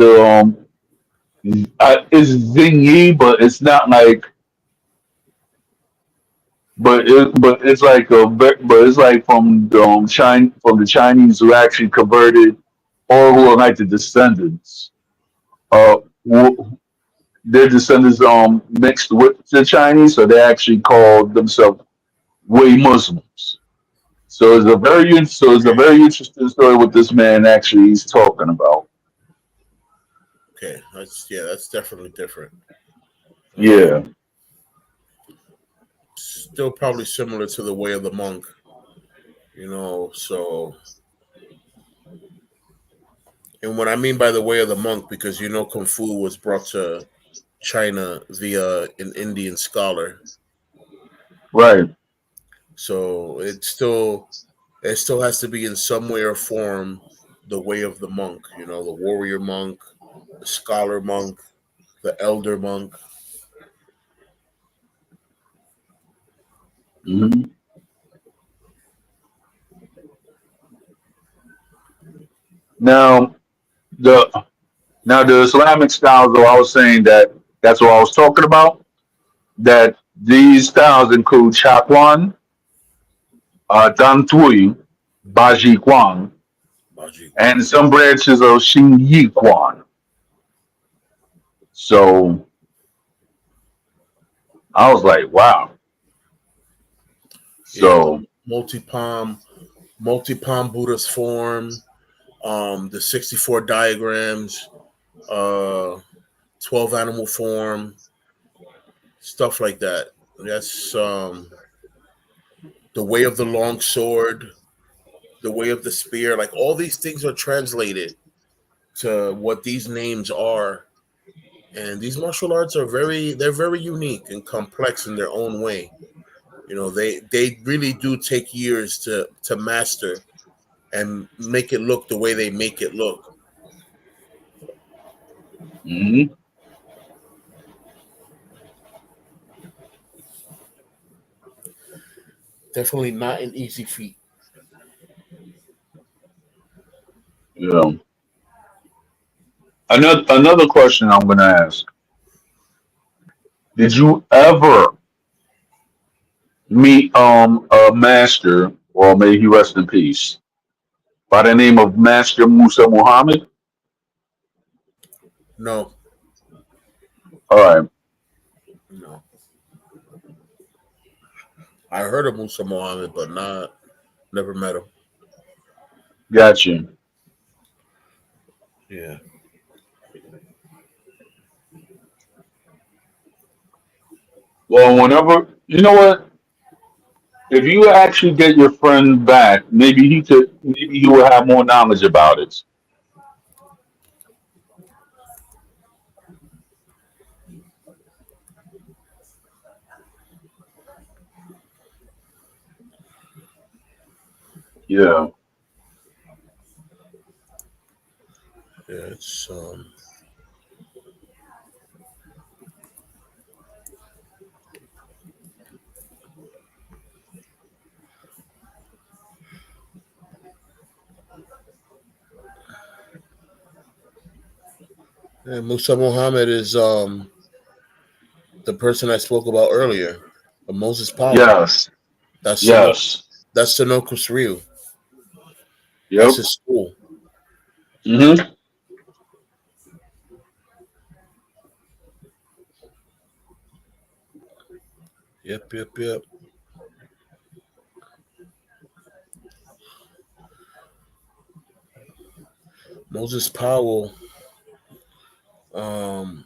it's zingy, but it's not like but it's like but it's like from the from the Chinese who actually converted or who are like the descendants. Who, their descendants mixed with the Chinese, so they actually call themselves Wei Muslims. So it's a very interesting story what this man actually is talking about. Okay, that's definitely different. Um, Yeah. Still probably similar to the way of the monk. So and what I mean by the way of the monk, because Kung Fu was brought to China via an Indian scholar, Right. so it still has to be in some way or form the way of the monk. The warrior monk, the scholar monk, the elder monk. hmm Now the now the Islamic styles, though, I was saying that's what I was talking about. That these styles include Chakwan, Dan Tui, Baji Quan, Baji and Guan. some branches of Xing Yi Quan. So I was like, wow. Yeah, So multi-palm, multi-palm Buddha's form, the 64 diagrams, uh, 12 animal form, stuff like that. That's the way of the long sword, the way of the spear. Like all these things are translated to what these names are. And these martial arts they're very unique and complex in their own way. They really do take years to master and make it look the way they make it look. mhm, Definitely not an easy feat. yeah. Another question I'm gonna ask: did you ever meet a master Well, may he rest in peace. By the name of Master Musa Muhammad. No, All right, no. I heard of Musa Muhammad, but never met him. got you. Yeah. Well, whenever you know what, if you actually get your friend back, maybe he will have more knowledge about it. Yeah, Yeah, it's yeah, Musa Muhammad is the person I spoke about earlier, Moses Powell. yes, That's yes, That's Sanokus Ryu. That's yep. his school. Hmm. Yep, yep, yep. Moses Powell, um,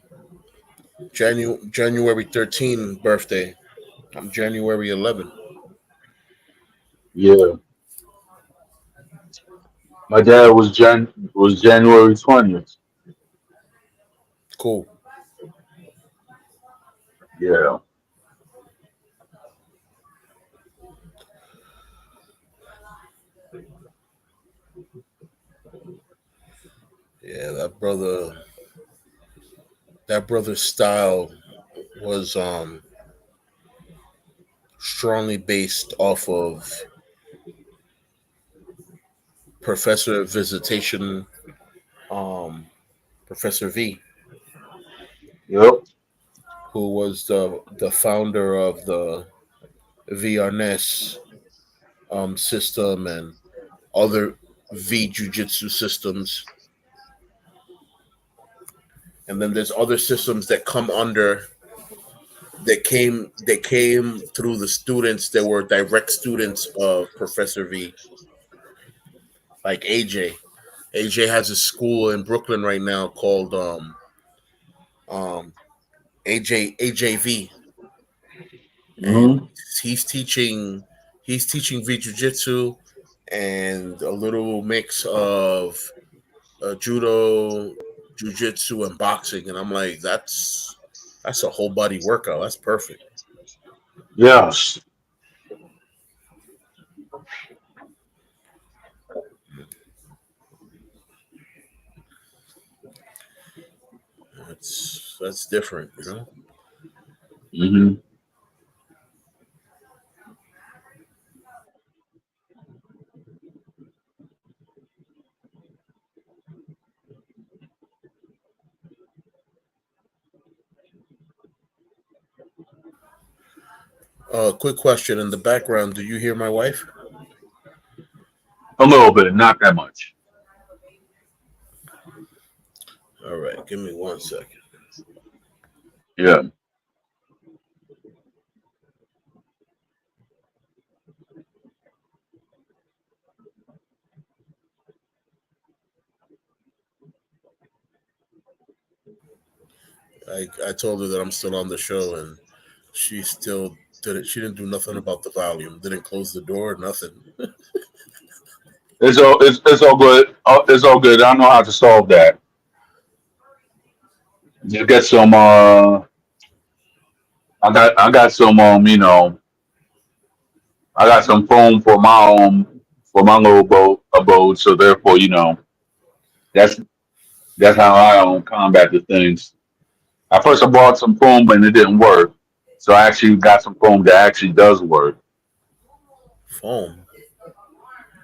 January 13 birthday. I'm January 11. Yeah, my dad was January 20th. Cool. Yeah, Yeah, that brother's style was strongly based off of Professor Visitation, um, Professor V, yep. who was the founder of the VRNS system and other V Jiu-Jitsu systems. And then there's other systems that come under that came through the students that were direct students of Professor V, like AJ. AJ has a school in Brooklyn right now called um, AJV, and Hmm. he's teaching he's teaching V Jiu Jitsu and a little mix of judo, jujitsu, and boxing. And I'm like, that's a whole body workout. That's perfect. Yes. That's different, you know. Hmm. Quick question in the background. Do you hear my wife? A little bit, not that much. All right, give me 1 second. Yeah. I told her that I'm still on the show, and she still didn't. She didn't do nothing about the volume. Didn't close the door. Nothing. It's all good. It's all good. I know how to solve that. You get some. I got some. I got some foam for my little boat abode. So therefore, that's that's how I combat the things. At first, I bought some foam, but it didn't work. So I actually got some foam that actually does work. Foam.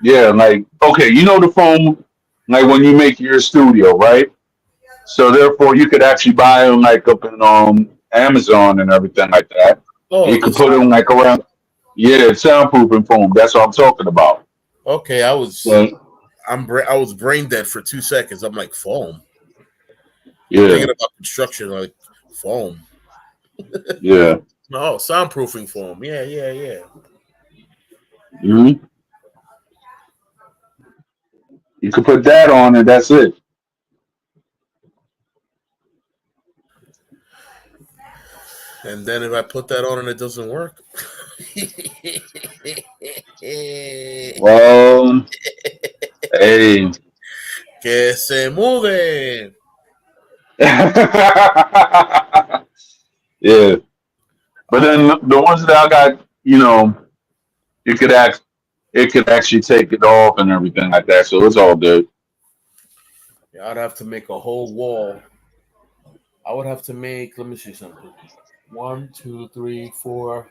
Yeah, like okay, the foam, like when you make your studio, right? So therefore, you could actually buy them like up in Amazon and everything like that. Oh, You could put them like around. Yeah, soundproofing foam. That's what I'm talking about. Okay, Well, I was brain dead for 2 seconds. I'm like foam. I'm yeah, thinking about construction, like foam. yeah. No, soundproofing foam. Yeah, yeah, yeah. Hmm. You can put that on, and that's it. And then if I put that on and it doesn't work, Well, hey. que se mueve. Yeah, but I then the ones that I got, you could act, it could actually take it off and everything like that. So it's all good. yeah, I'd have to make a whole wall. I would have to make. Let me see something. One, two, three, four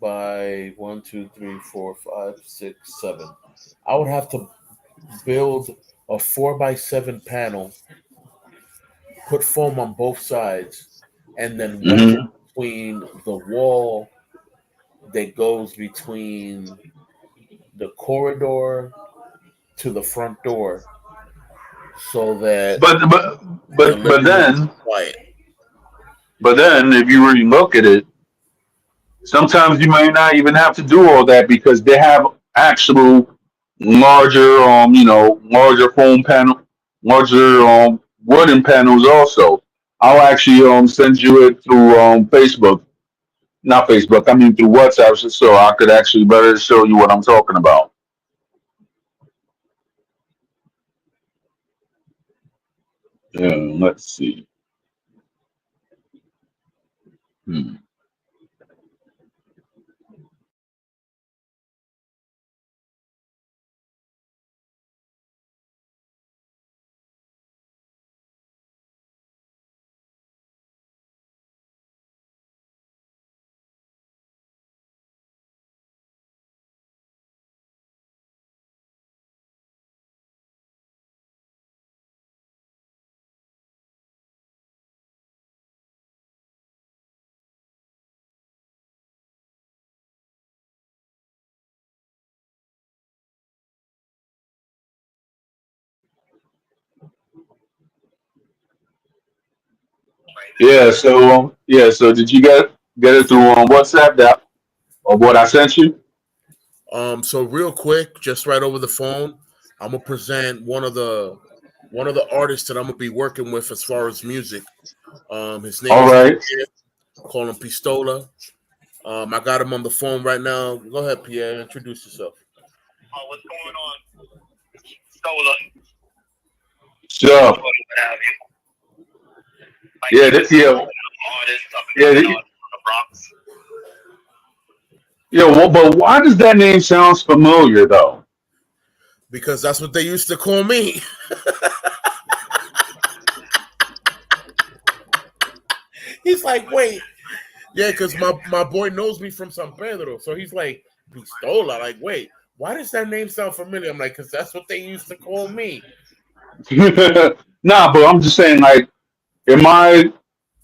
by one, two, three, four, five, six, seven. I would have to build a 4 by 7 panel, put foam on both sides, and then wedge it Hmm. between the wall that goes between the corridor to the front door, so that But but the but but living room is then quiet. but then if you really look at it, sometimes you may not even have to do all that because they have actual larger larger foam panel, larger wooden panels also. I'll actually send you it through Facebook, not Facebook, I mean through WhatsApp, so I could actually better show you what I'm talking about. Yeah, let's see. Hmm. So did you get it through WhatsApp that of what I sent you? So real quick, just right over the phone, I'm gonna present one of the artists that I'm gonna be working with as far as music. His name All is right. Pierre. Call him Pistola. I got him on the phone right now. Go ahead, Pierre. Introduce yourself. What's going on, Pistola? Sure. What have you? My Yeah, name is yeah, artist up and yeah, coming on the Bronx. yeah. Well, but why does that name sounds familiar though? Because that's what they used to call me. He's like, wait, yeah, because my boy knows me from San Pedro, so he's like Pistola. Like, wait, why does that name sound familiar? I'm like, because that's what they used to call me. Nah, but I'm just saying, like, in my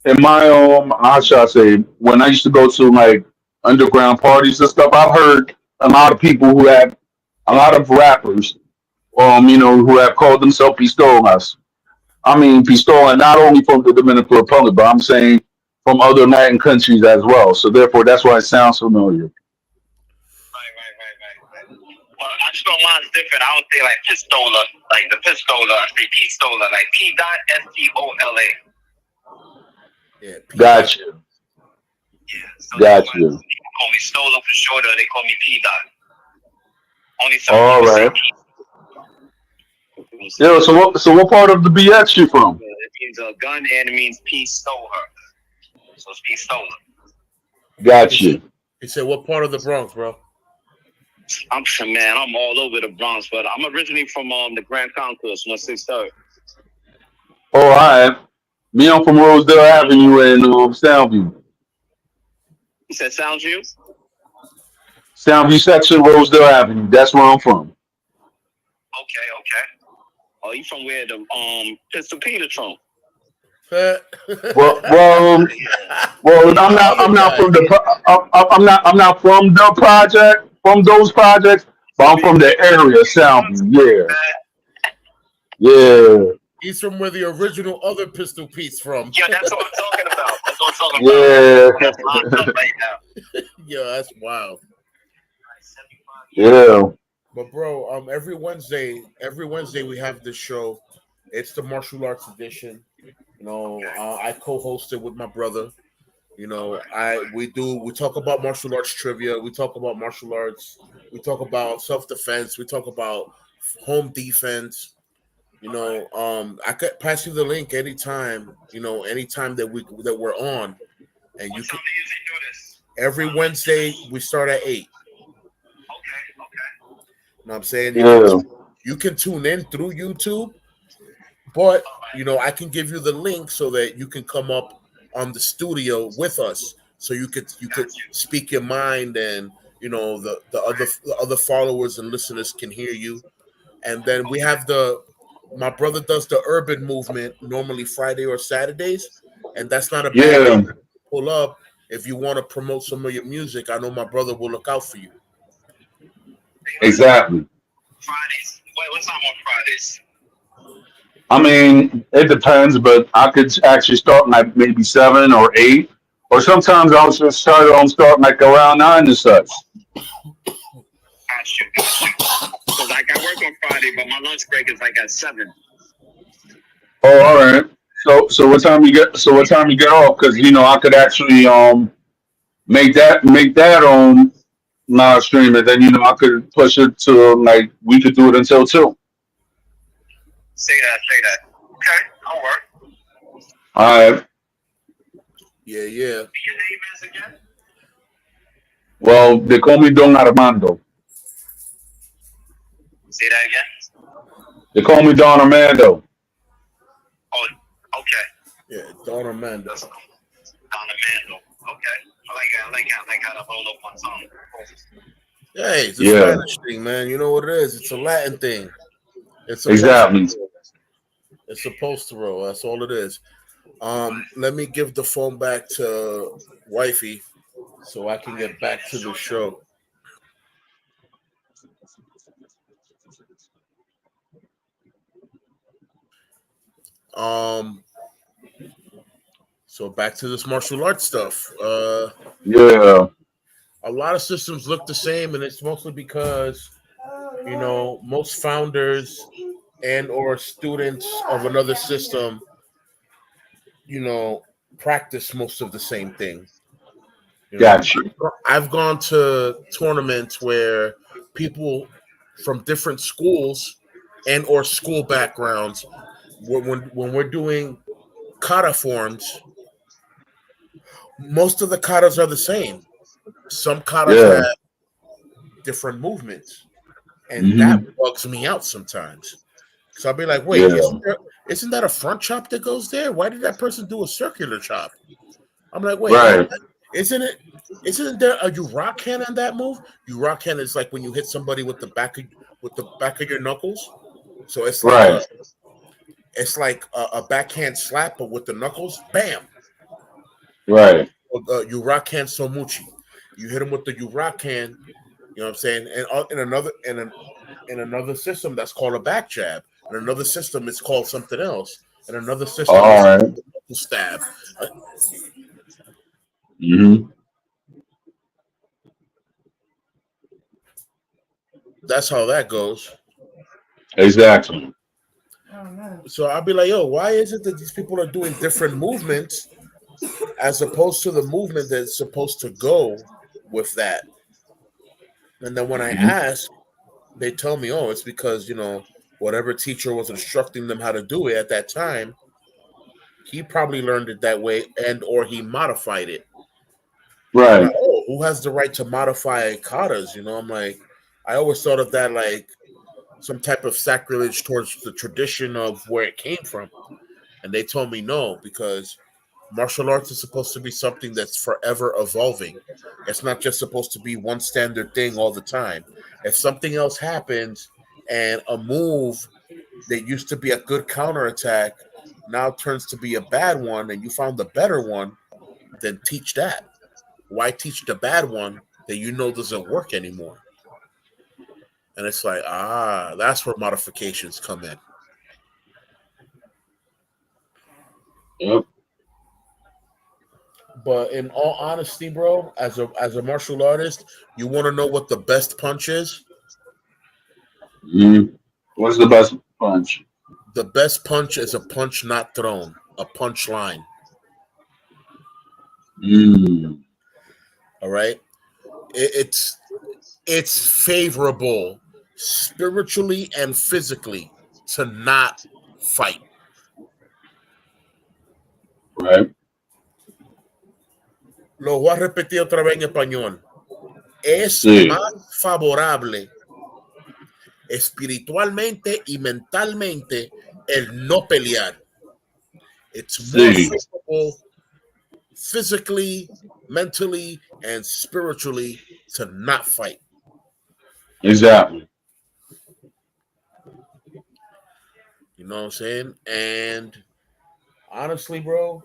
how should I say, when I used to go to like underground parties and stuff, I've heard a lot of people who have a lot of rappers, who have called themselves pistolas. I mean, pistola not only from the Dominican Republic, but I'm saying from other Latin countries as well. So therefore, that's why it sounds familiar. Right. Well, I spell mine's different. I don't say like pistola, like the pistola. I say pistola, like P dot Stola. Yeah, P dot. Got you. Yeah, so that's Got why you. people call me Stola for short, or they call me P dot. Only some All people say right. P. Yeah. So what part of the BX you from? It means a gun, and it means P stole her. So it's P stola. Got you. He said, "What part of the Bronx, bro?" I'm all over the Bronx, but I'm originally from the Grand Concourse, 163rd. All right. Me, I'm from Rosedale Avenue in Soundview. He said, "Soundview." Soundview section, Rosedale Avenue. That's where I'm from. Okay. Oh, you from where the Pistol Peter from? Well, well, well. I'm not from the. I'm not from the project. From those projects, but I'm from the area, Soundview. Yeah, He's from where the original other Pistol Pete's from. Yeah, that's what I'm talking about. That's what I'm talking yeah, about. That's locked up right now. Yeah, that's wild. yeah, But bro, every Wednesday we have this show. It's the martial arts edition. I co-host it with my brother. We talk about martial arts trivia. We talk about martial arts. We talk about self-defense. We talk about home defense. I could pass you the link anytime. Anytime that we're on, and you What can. time do you usually do this? Every Wednesday we start at 8. Okay, okay. You know what I'm saying? yeah. You can tune in through YouTube, but All right. I can give you the link so that you can come up on the studio with us, so you could Got you. speak your mind, and the other followers and listeners can hear you. And then we have my brother does the urban movement normally Friday or Saturdays, and that's not a bad day Yeah, to pull up if you want to promote some of your music. I know my brother will look out for you. exactly. Fridays. Wait, what time on Fridays? I mean, it depends, but I could actually start like maybe 7 or 8, or sometimes I'll just start like around 9 and such. Got you, got you. Because like I work on Friday, but my lunch break is like at 7. Oh, all right. So what time you get? So what time you get off? Because I could actually make that on live stream, and then I could push it to like we could do it until 2. Say that. Okay, I'll work. All right. Yeah, yeah. Your name is again? Well, they call me Don Armando. Say that again. They call me Don Armando. Oh, okay. Yeah, Don Armando. That's cool. Don Armando. Okay. I like how to hold up one tongue. Hey, it's a Yeah, Spanish thing, man. You know what it is? It's a Latin thing. It's supposed exactly. to. It's supposed to roll. That's all it is. Let me give the phone back to wifey so I can get back to the show. Um, so back to this martial arts stuff. Yeah, A lot of systems look the same, and it's mostly because most founders and or students of another system, you know, practice most of the same thing. You know, got you. I've gone to tournaments where people from different schools and or school backgrounds, when we're doing kata forms, most of the katas are the same. Some katas Yeah. have different movements, and that Hmm. bugs me out sometimes. So I'll be like, wait, Yeah. isn't that a front chop that goes there? Why did that person do a circular chop? I'm like, wait, Right. isn't it? Isn't there a you rock hand on that move? You rock hand is like when you hit somebody with the back of your knuckles. So Right. it's like a backhand slap, but with the knuckles, bam. Right. You rock hand somuchi. You hit him with the you rock hand. You know what I'm saying? And in another system, that's called a back jab. In another system, it's called something else. In another system, All it's right. called a knuckle stab. Uh, Hmm. That's how that goes. Exactly. So I'll be like, yo, why is it that these people are doing different movements as opposed to the movement that's supposed to go with that? And then when I Hmm. ask, they tell me, oh, it's because, whatever teacher was instructing them how to do it at that time, he probably learned it that way and or he modified it. And I'm like, Right. oh, who has the right to modify katas? I'm like, I always thought of that like some type of sacrilege towards the tradition of where it came from. And they told me no, because martial arts is supposed to be something that's forever evolving. It's not just supposed to be one standard thing all the time. If something else happens and a move that used to be a good counterattack now turns to be a bad one and you found the better one, then teach that. Why teach the bad one that you know doesn't work anymore? And it's like, that's where modifications come in. Yep. But in all honesty, bro, as a martial artist, you want to know what the best punch is? Mm. What's the best punch? The best punch is a punch not thrown, a punch line. Mm. All right, it's favorable spiritually and physically to not fight. Right. Lo voy a repetir otra vez en español. Es Sí. más favorable espiritualmente y mentalmente el no pelear. It's more Sí. favorable physically, mentally, and spiritually to not fight. Exactly. You know what I'm saying? And honestly, bro,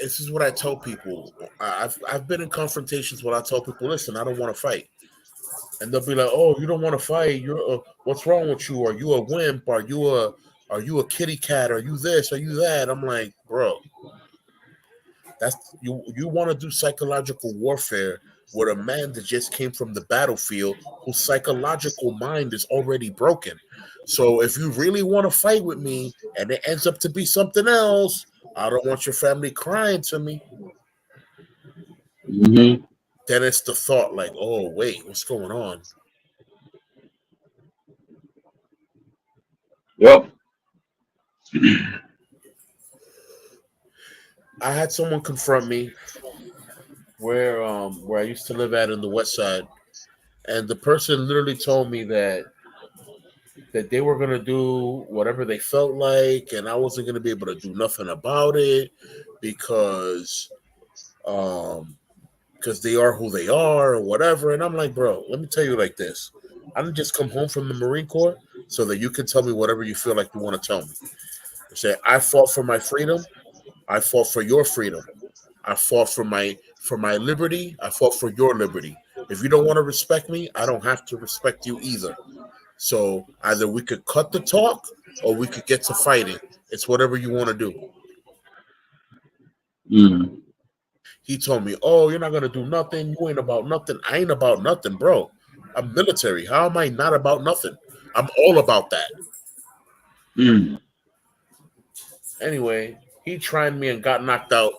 this is what I tell people. I've been in confrontations where I tell people, listen, I don't want to fight. And they'll be like, "Oh, you don't want to fight? What's wrong with you? Are you a wimp? Are you a kitty cat? Are you this? Are you that?" I'm like, bro, that's you want to do psychological warfare with a man that just came from the battlefield whose psychological mind is already broken. So if you really want to fight with me and it ends up to be something else, I don't want your family crying to me. Mm-hmm. Then it's the thought like, oh wait, what's going on? Yep. I had someone confront me where I used to live at in the West Side, and the person literally told me that they were gonna do whatever they felt like, and I wasn't gonna be able to do nothing about it because because they are who they are or whatever. And I'm like, bro, let me tell you like this: I didn't just come home from the Marine Corps so that you can tell me whatever you feel like you want to tell me. Say I fought for my freedom. I fought for your freedom. I fought for my liberty. I fought for your liberty. If you don't want to respect me, I don't have to respect you either. So either we could cut the talk or we could get to fighting. It's whatever you want to do. Mm. He told me, "Oh, you're not gonna do nothing. You ain't about nothing. I ain't about nothing, bro. I'm military. How am I not about nothing? I'm all about that." Mm. Anyway, he tried me and got knocked out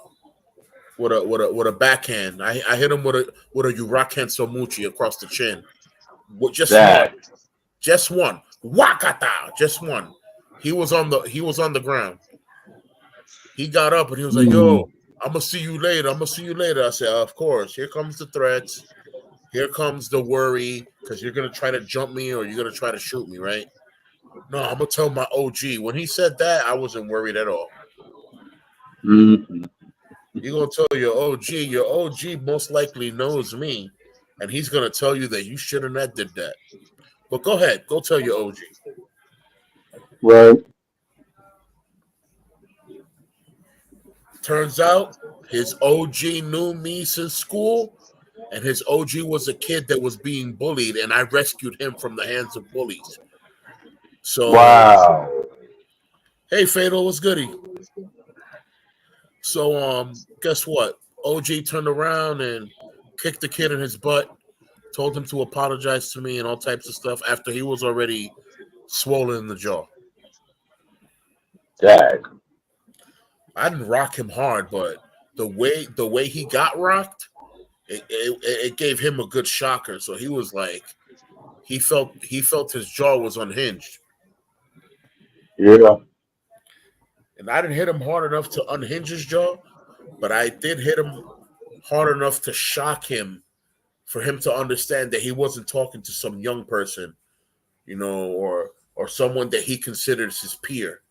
with a backhand. I hit him with a Uraken Somuchi across the chin. Just one. That. Just one. Wakata. Just one. He was on the ground. He got up and he was like, Mm. "Yo, I'm gonna see you later. I'm gonna see you later." I said, "Of course." Here comes the threats. Here comes the worry because you're gonna try to jump me or you're gonna try to shoot me, right? No, I'm gonna tell my OG. When he said that, I wasn't worried at all. Mm. You're gonna tell your OG. Your OG most likely knows me, and he's gonna tell you that you shouldn't have did that. But go ahead, go tell your OG. Right. Turns out his OG knew me since school, and his OG was a kid that was being bullied, and I rescued him from the hands of bullies. So, Wow. hey, Fatal, what's goody? So, guess what? OG turned around and kicked the kid in his butt, told him to apologize to me and all types of stuff after he was already swollen in the jaw. That. I didn't rock him hard, but the way he got rocked, it gave him a good shocker. So he was like, he felt his jaw was unhinged, Yeah. and I didn't hit him hard enough to unhinge his jaw, but I did hit him hard enough to shock him for him to understand that he wasn't talking to some young person, or someone that he considers his peer.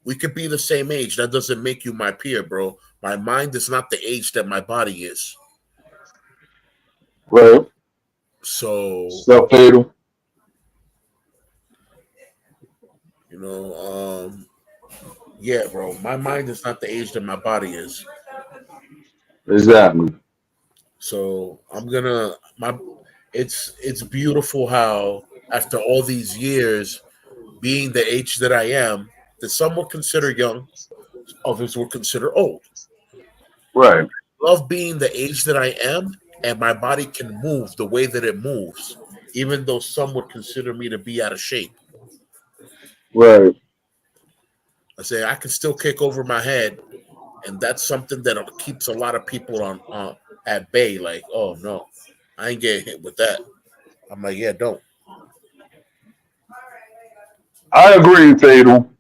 We could be the same age. That doesn't make you my peer, bro. My mind is not the age that my body is. Right. So, Self fatal. you know, Yeah, bro. My mind is not the age that my body is. Exactly. So I'm gonna my. It's beautiful how after all these years being the age that I am, that some would consider young, others would consider old. Right. Love being the age that I am, and my body can move the way that it moves, even though some would consider me to be out of shape. Right. I say I can still kick over my head, and that's something that keeps a lot of people on at bay. Like, oh no, I ain't getting hit with that. I'm like, yeah, don't. I agree, Fatal.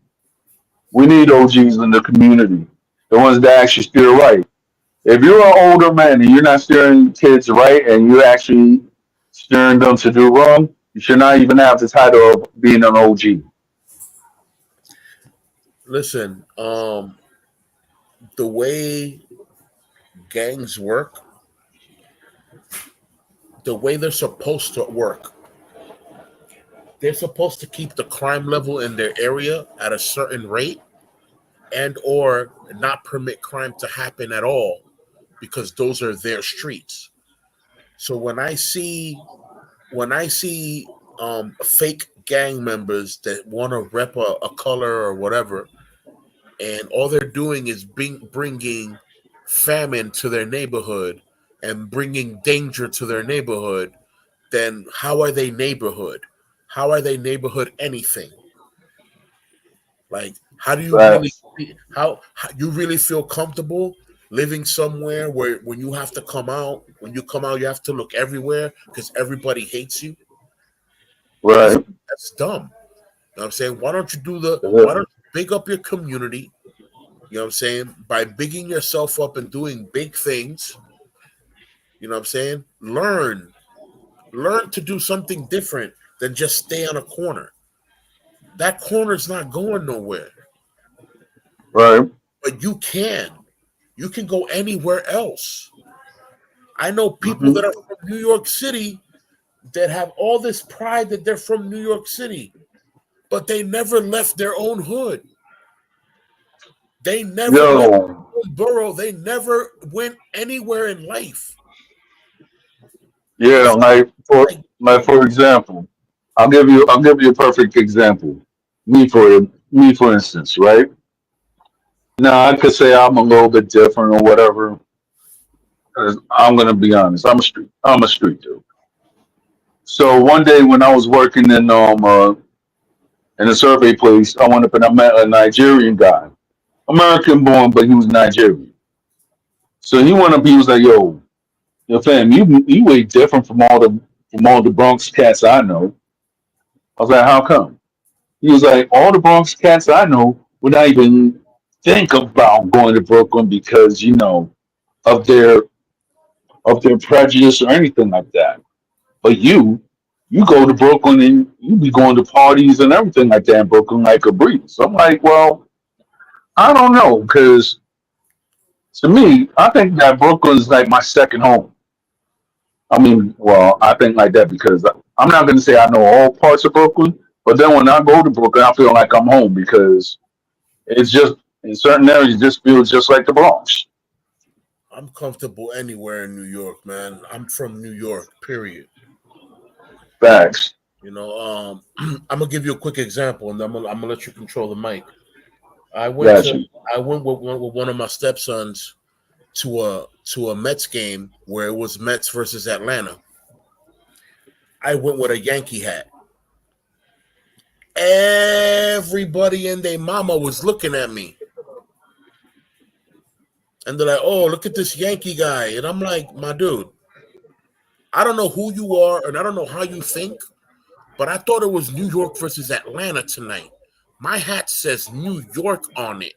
We need OGs in the community, the ones that actually steer right. If you're an older man and you're not steering kids right and you're actually steering them to do wrong, you should not even have the title of being an OG. Listen, the way gangs work, the way they're supposed to work, they're supposed to keep the crime level in their area at a certain rate and or not permit crime to happen at all because those are their streets. So when I see fake gang members that want to rep a color or whatever, and all they're doing is bringing famine to their neighborhood and bringing danger to their neighborhood, then how are they neighborhood? How are they neighborhood anything? Like, how do you really Facts. how you really feel comfortable living somewhere where when you come out, you have to look everywhere because everybody hates you? That's Right. that's dumb. You know what I'm saying? Why don't you big up your community? You know what I'm saying? By bigging yourself up and doing big things, you know what I'm saying? Learn to do something different than just stay on a corner. That corner's not going nowhere. Right. But you can go anywhere else. I know people Hmm. that are from New York City that have all this pride that they're from New York City, but they never left their own hood. They never left Yo, their own borough. They never went anywhere in life. yeah, It's like like for example, I'll give you a perfect example. Me for me for instance, right? Now I could say I'm a little bit different or whatever. 'Cause I'm gonna be honest. I'm a street dude. So one day when I was working in a survey place, I went up and I met a Nigerian guy, American born, but he was Nigerian. So he went up. He was like, "Yo, fam, you way different from all the Bronx cats I know." I was like, "How come?" He was like, "All the Bronx cats I know would not even think about going to Brooklyn because of their prejudice or anything like that. But you go to Brooklyn and you be going to parties and everything like that in Brooklyn like a breeze." So I'm like, well, I don't know, because to me, I think that Brooklyn's like my second home. I mean, well, I think like that because I'm not going to say I know all parts of Brooklyn, but then when I go to Brooklyn, I feel like I'm home because it's just in certain areas, it just feels just like the Bronx. I'm comfortable anywhere in New York, man. I'm from New York, period. Facts. You know, I'm gonna give you a quick example, and I'm gonna let you control the mic. I went Got to you. I went with one of my stepsons to a Mets game where it was Mets versus Atlanta. I went with a Yankee hat. Everybody and their mama was looking at me, and they're like, "Oh, look at this Yankee guy," and I'm like, "My dude, I don't know who you are, and I don't know how you think, but I thought it was New York versus Atlanta tonight. My hat says New York on it.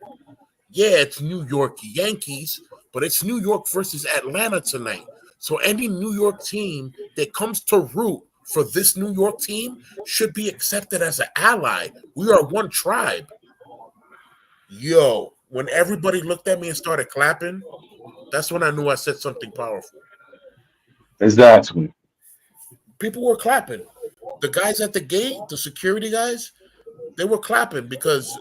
Yeah, it's New York Yankees, but it's New York versus Atlanta tonight. So any New York team that comes to root for this New York team should be accepted as an ally. We are one tribe." Yo, when everybody looked at me and started clapping, that's when I knew I said something powerful. Exactly. People were clapping. The guys at the gate, the security guys, they were clapping because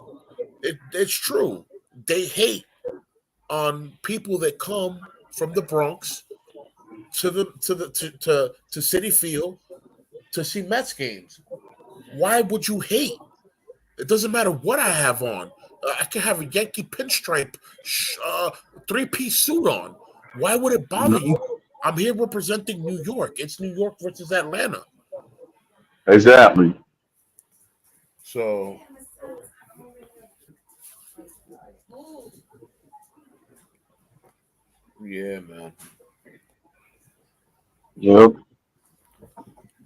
It's true. They hate on people that come from the Bronx to City Field to see Mets games. Why would you hate? It doesn't matter what I have on. I can have a Yankee pinstripe three-piece suit on. Why would it bother you? I'm here representing New York. It's New York versus Atlanta. Exactly. So yeah, man. Yep.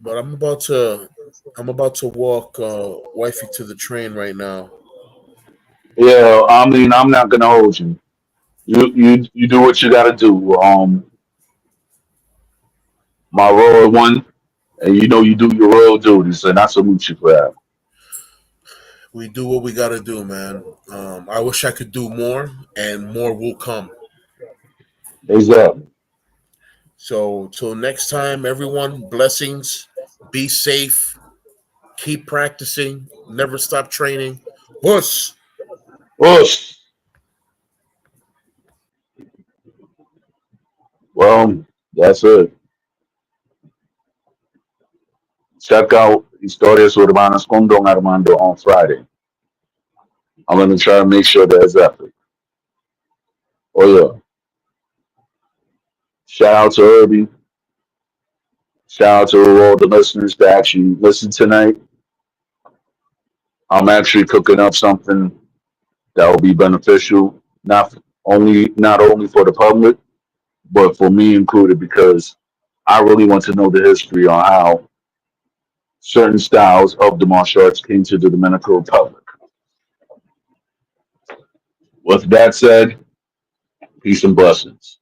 But I'm about to walk wifey to the train right now. Yeah. I mean, I'm not gonna hold you. You do what you gotta do. My royal one, and you know you do your royal duties, and I salute you for that. We do what we gotta do, man. I wish I could do more, and more will come. Exactly. So till next time, everyone, blessings. Be safe. Keep practicing. Never stop training. Bush. Well, well, that's it. Check out Historias Urbanas con Don Armando on Friday. I'm gonna try to make sure there's effort. Oh yeah. Shout out to Herbie. Shout out to all the listeners that actually listened tonight. I'm actually cooking up something that will be beneficial, not only for the public, but for me included, because I really want to know the history on how certain styles of the martial arts came to the Dominican Republic. With that said, peace and blessings.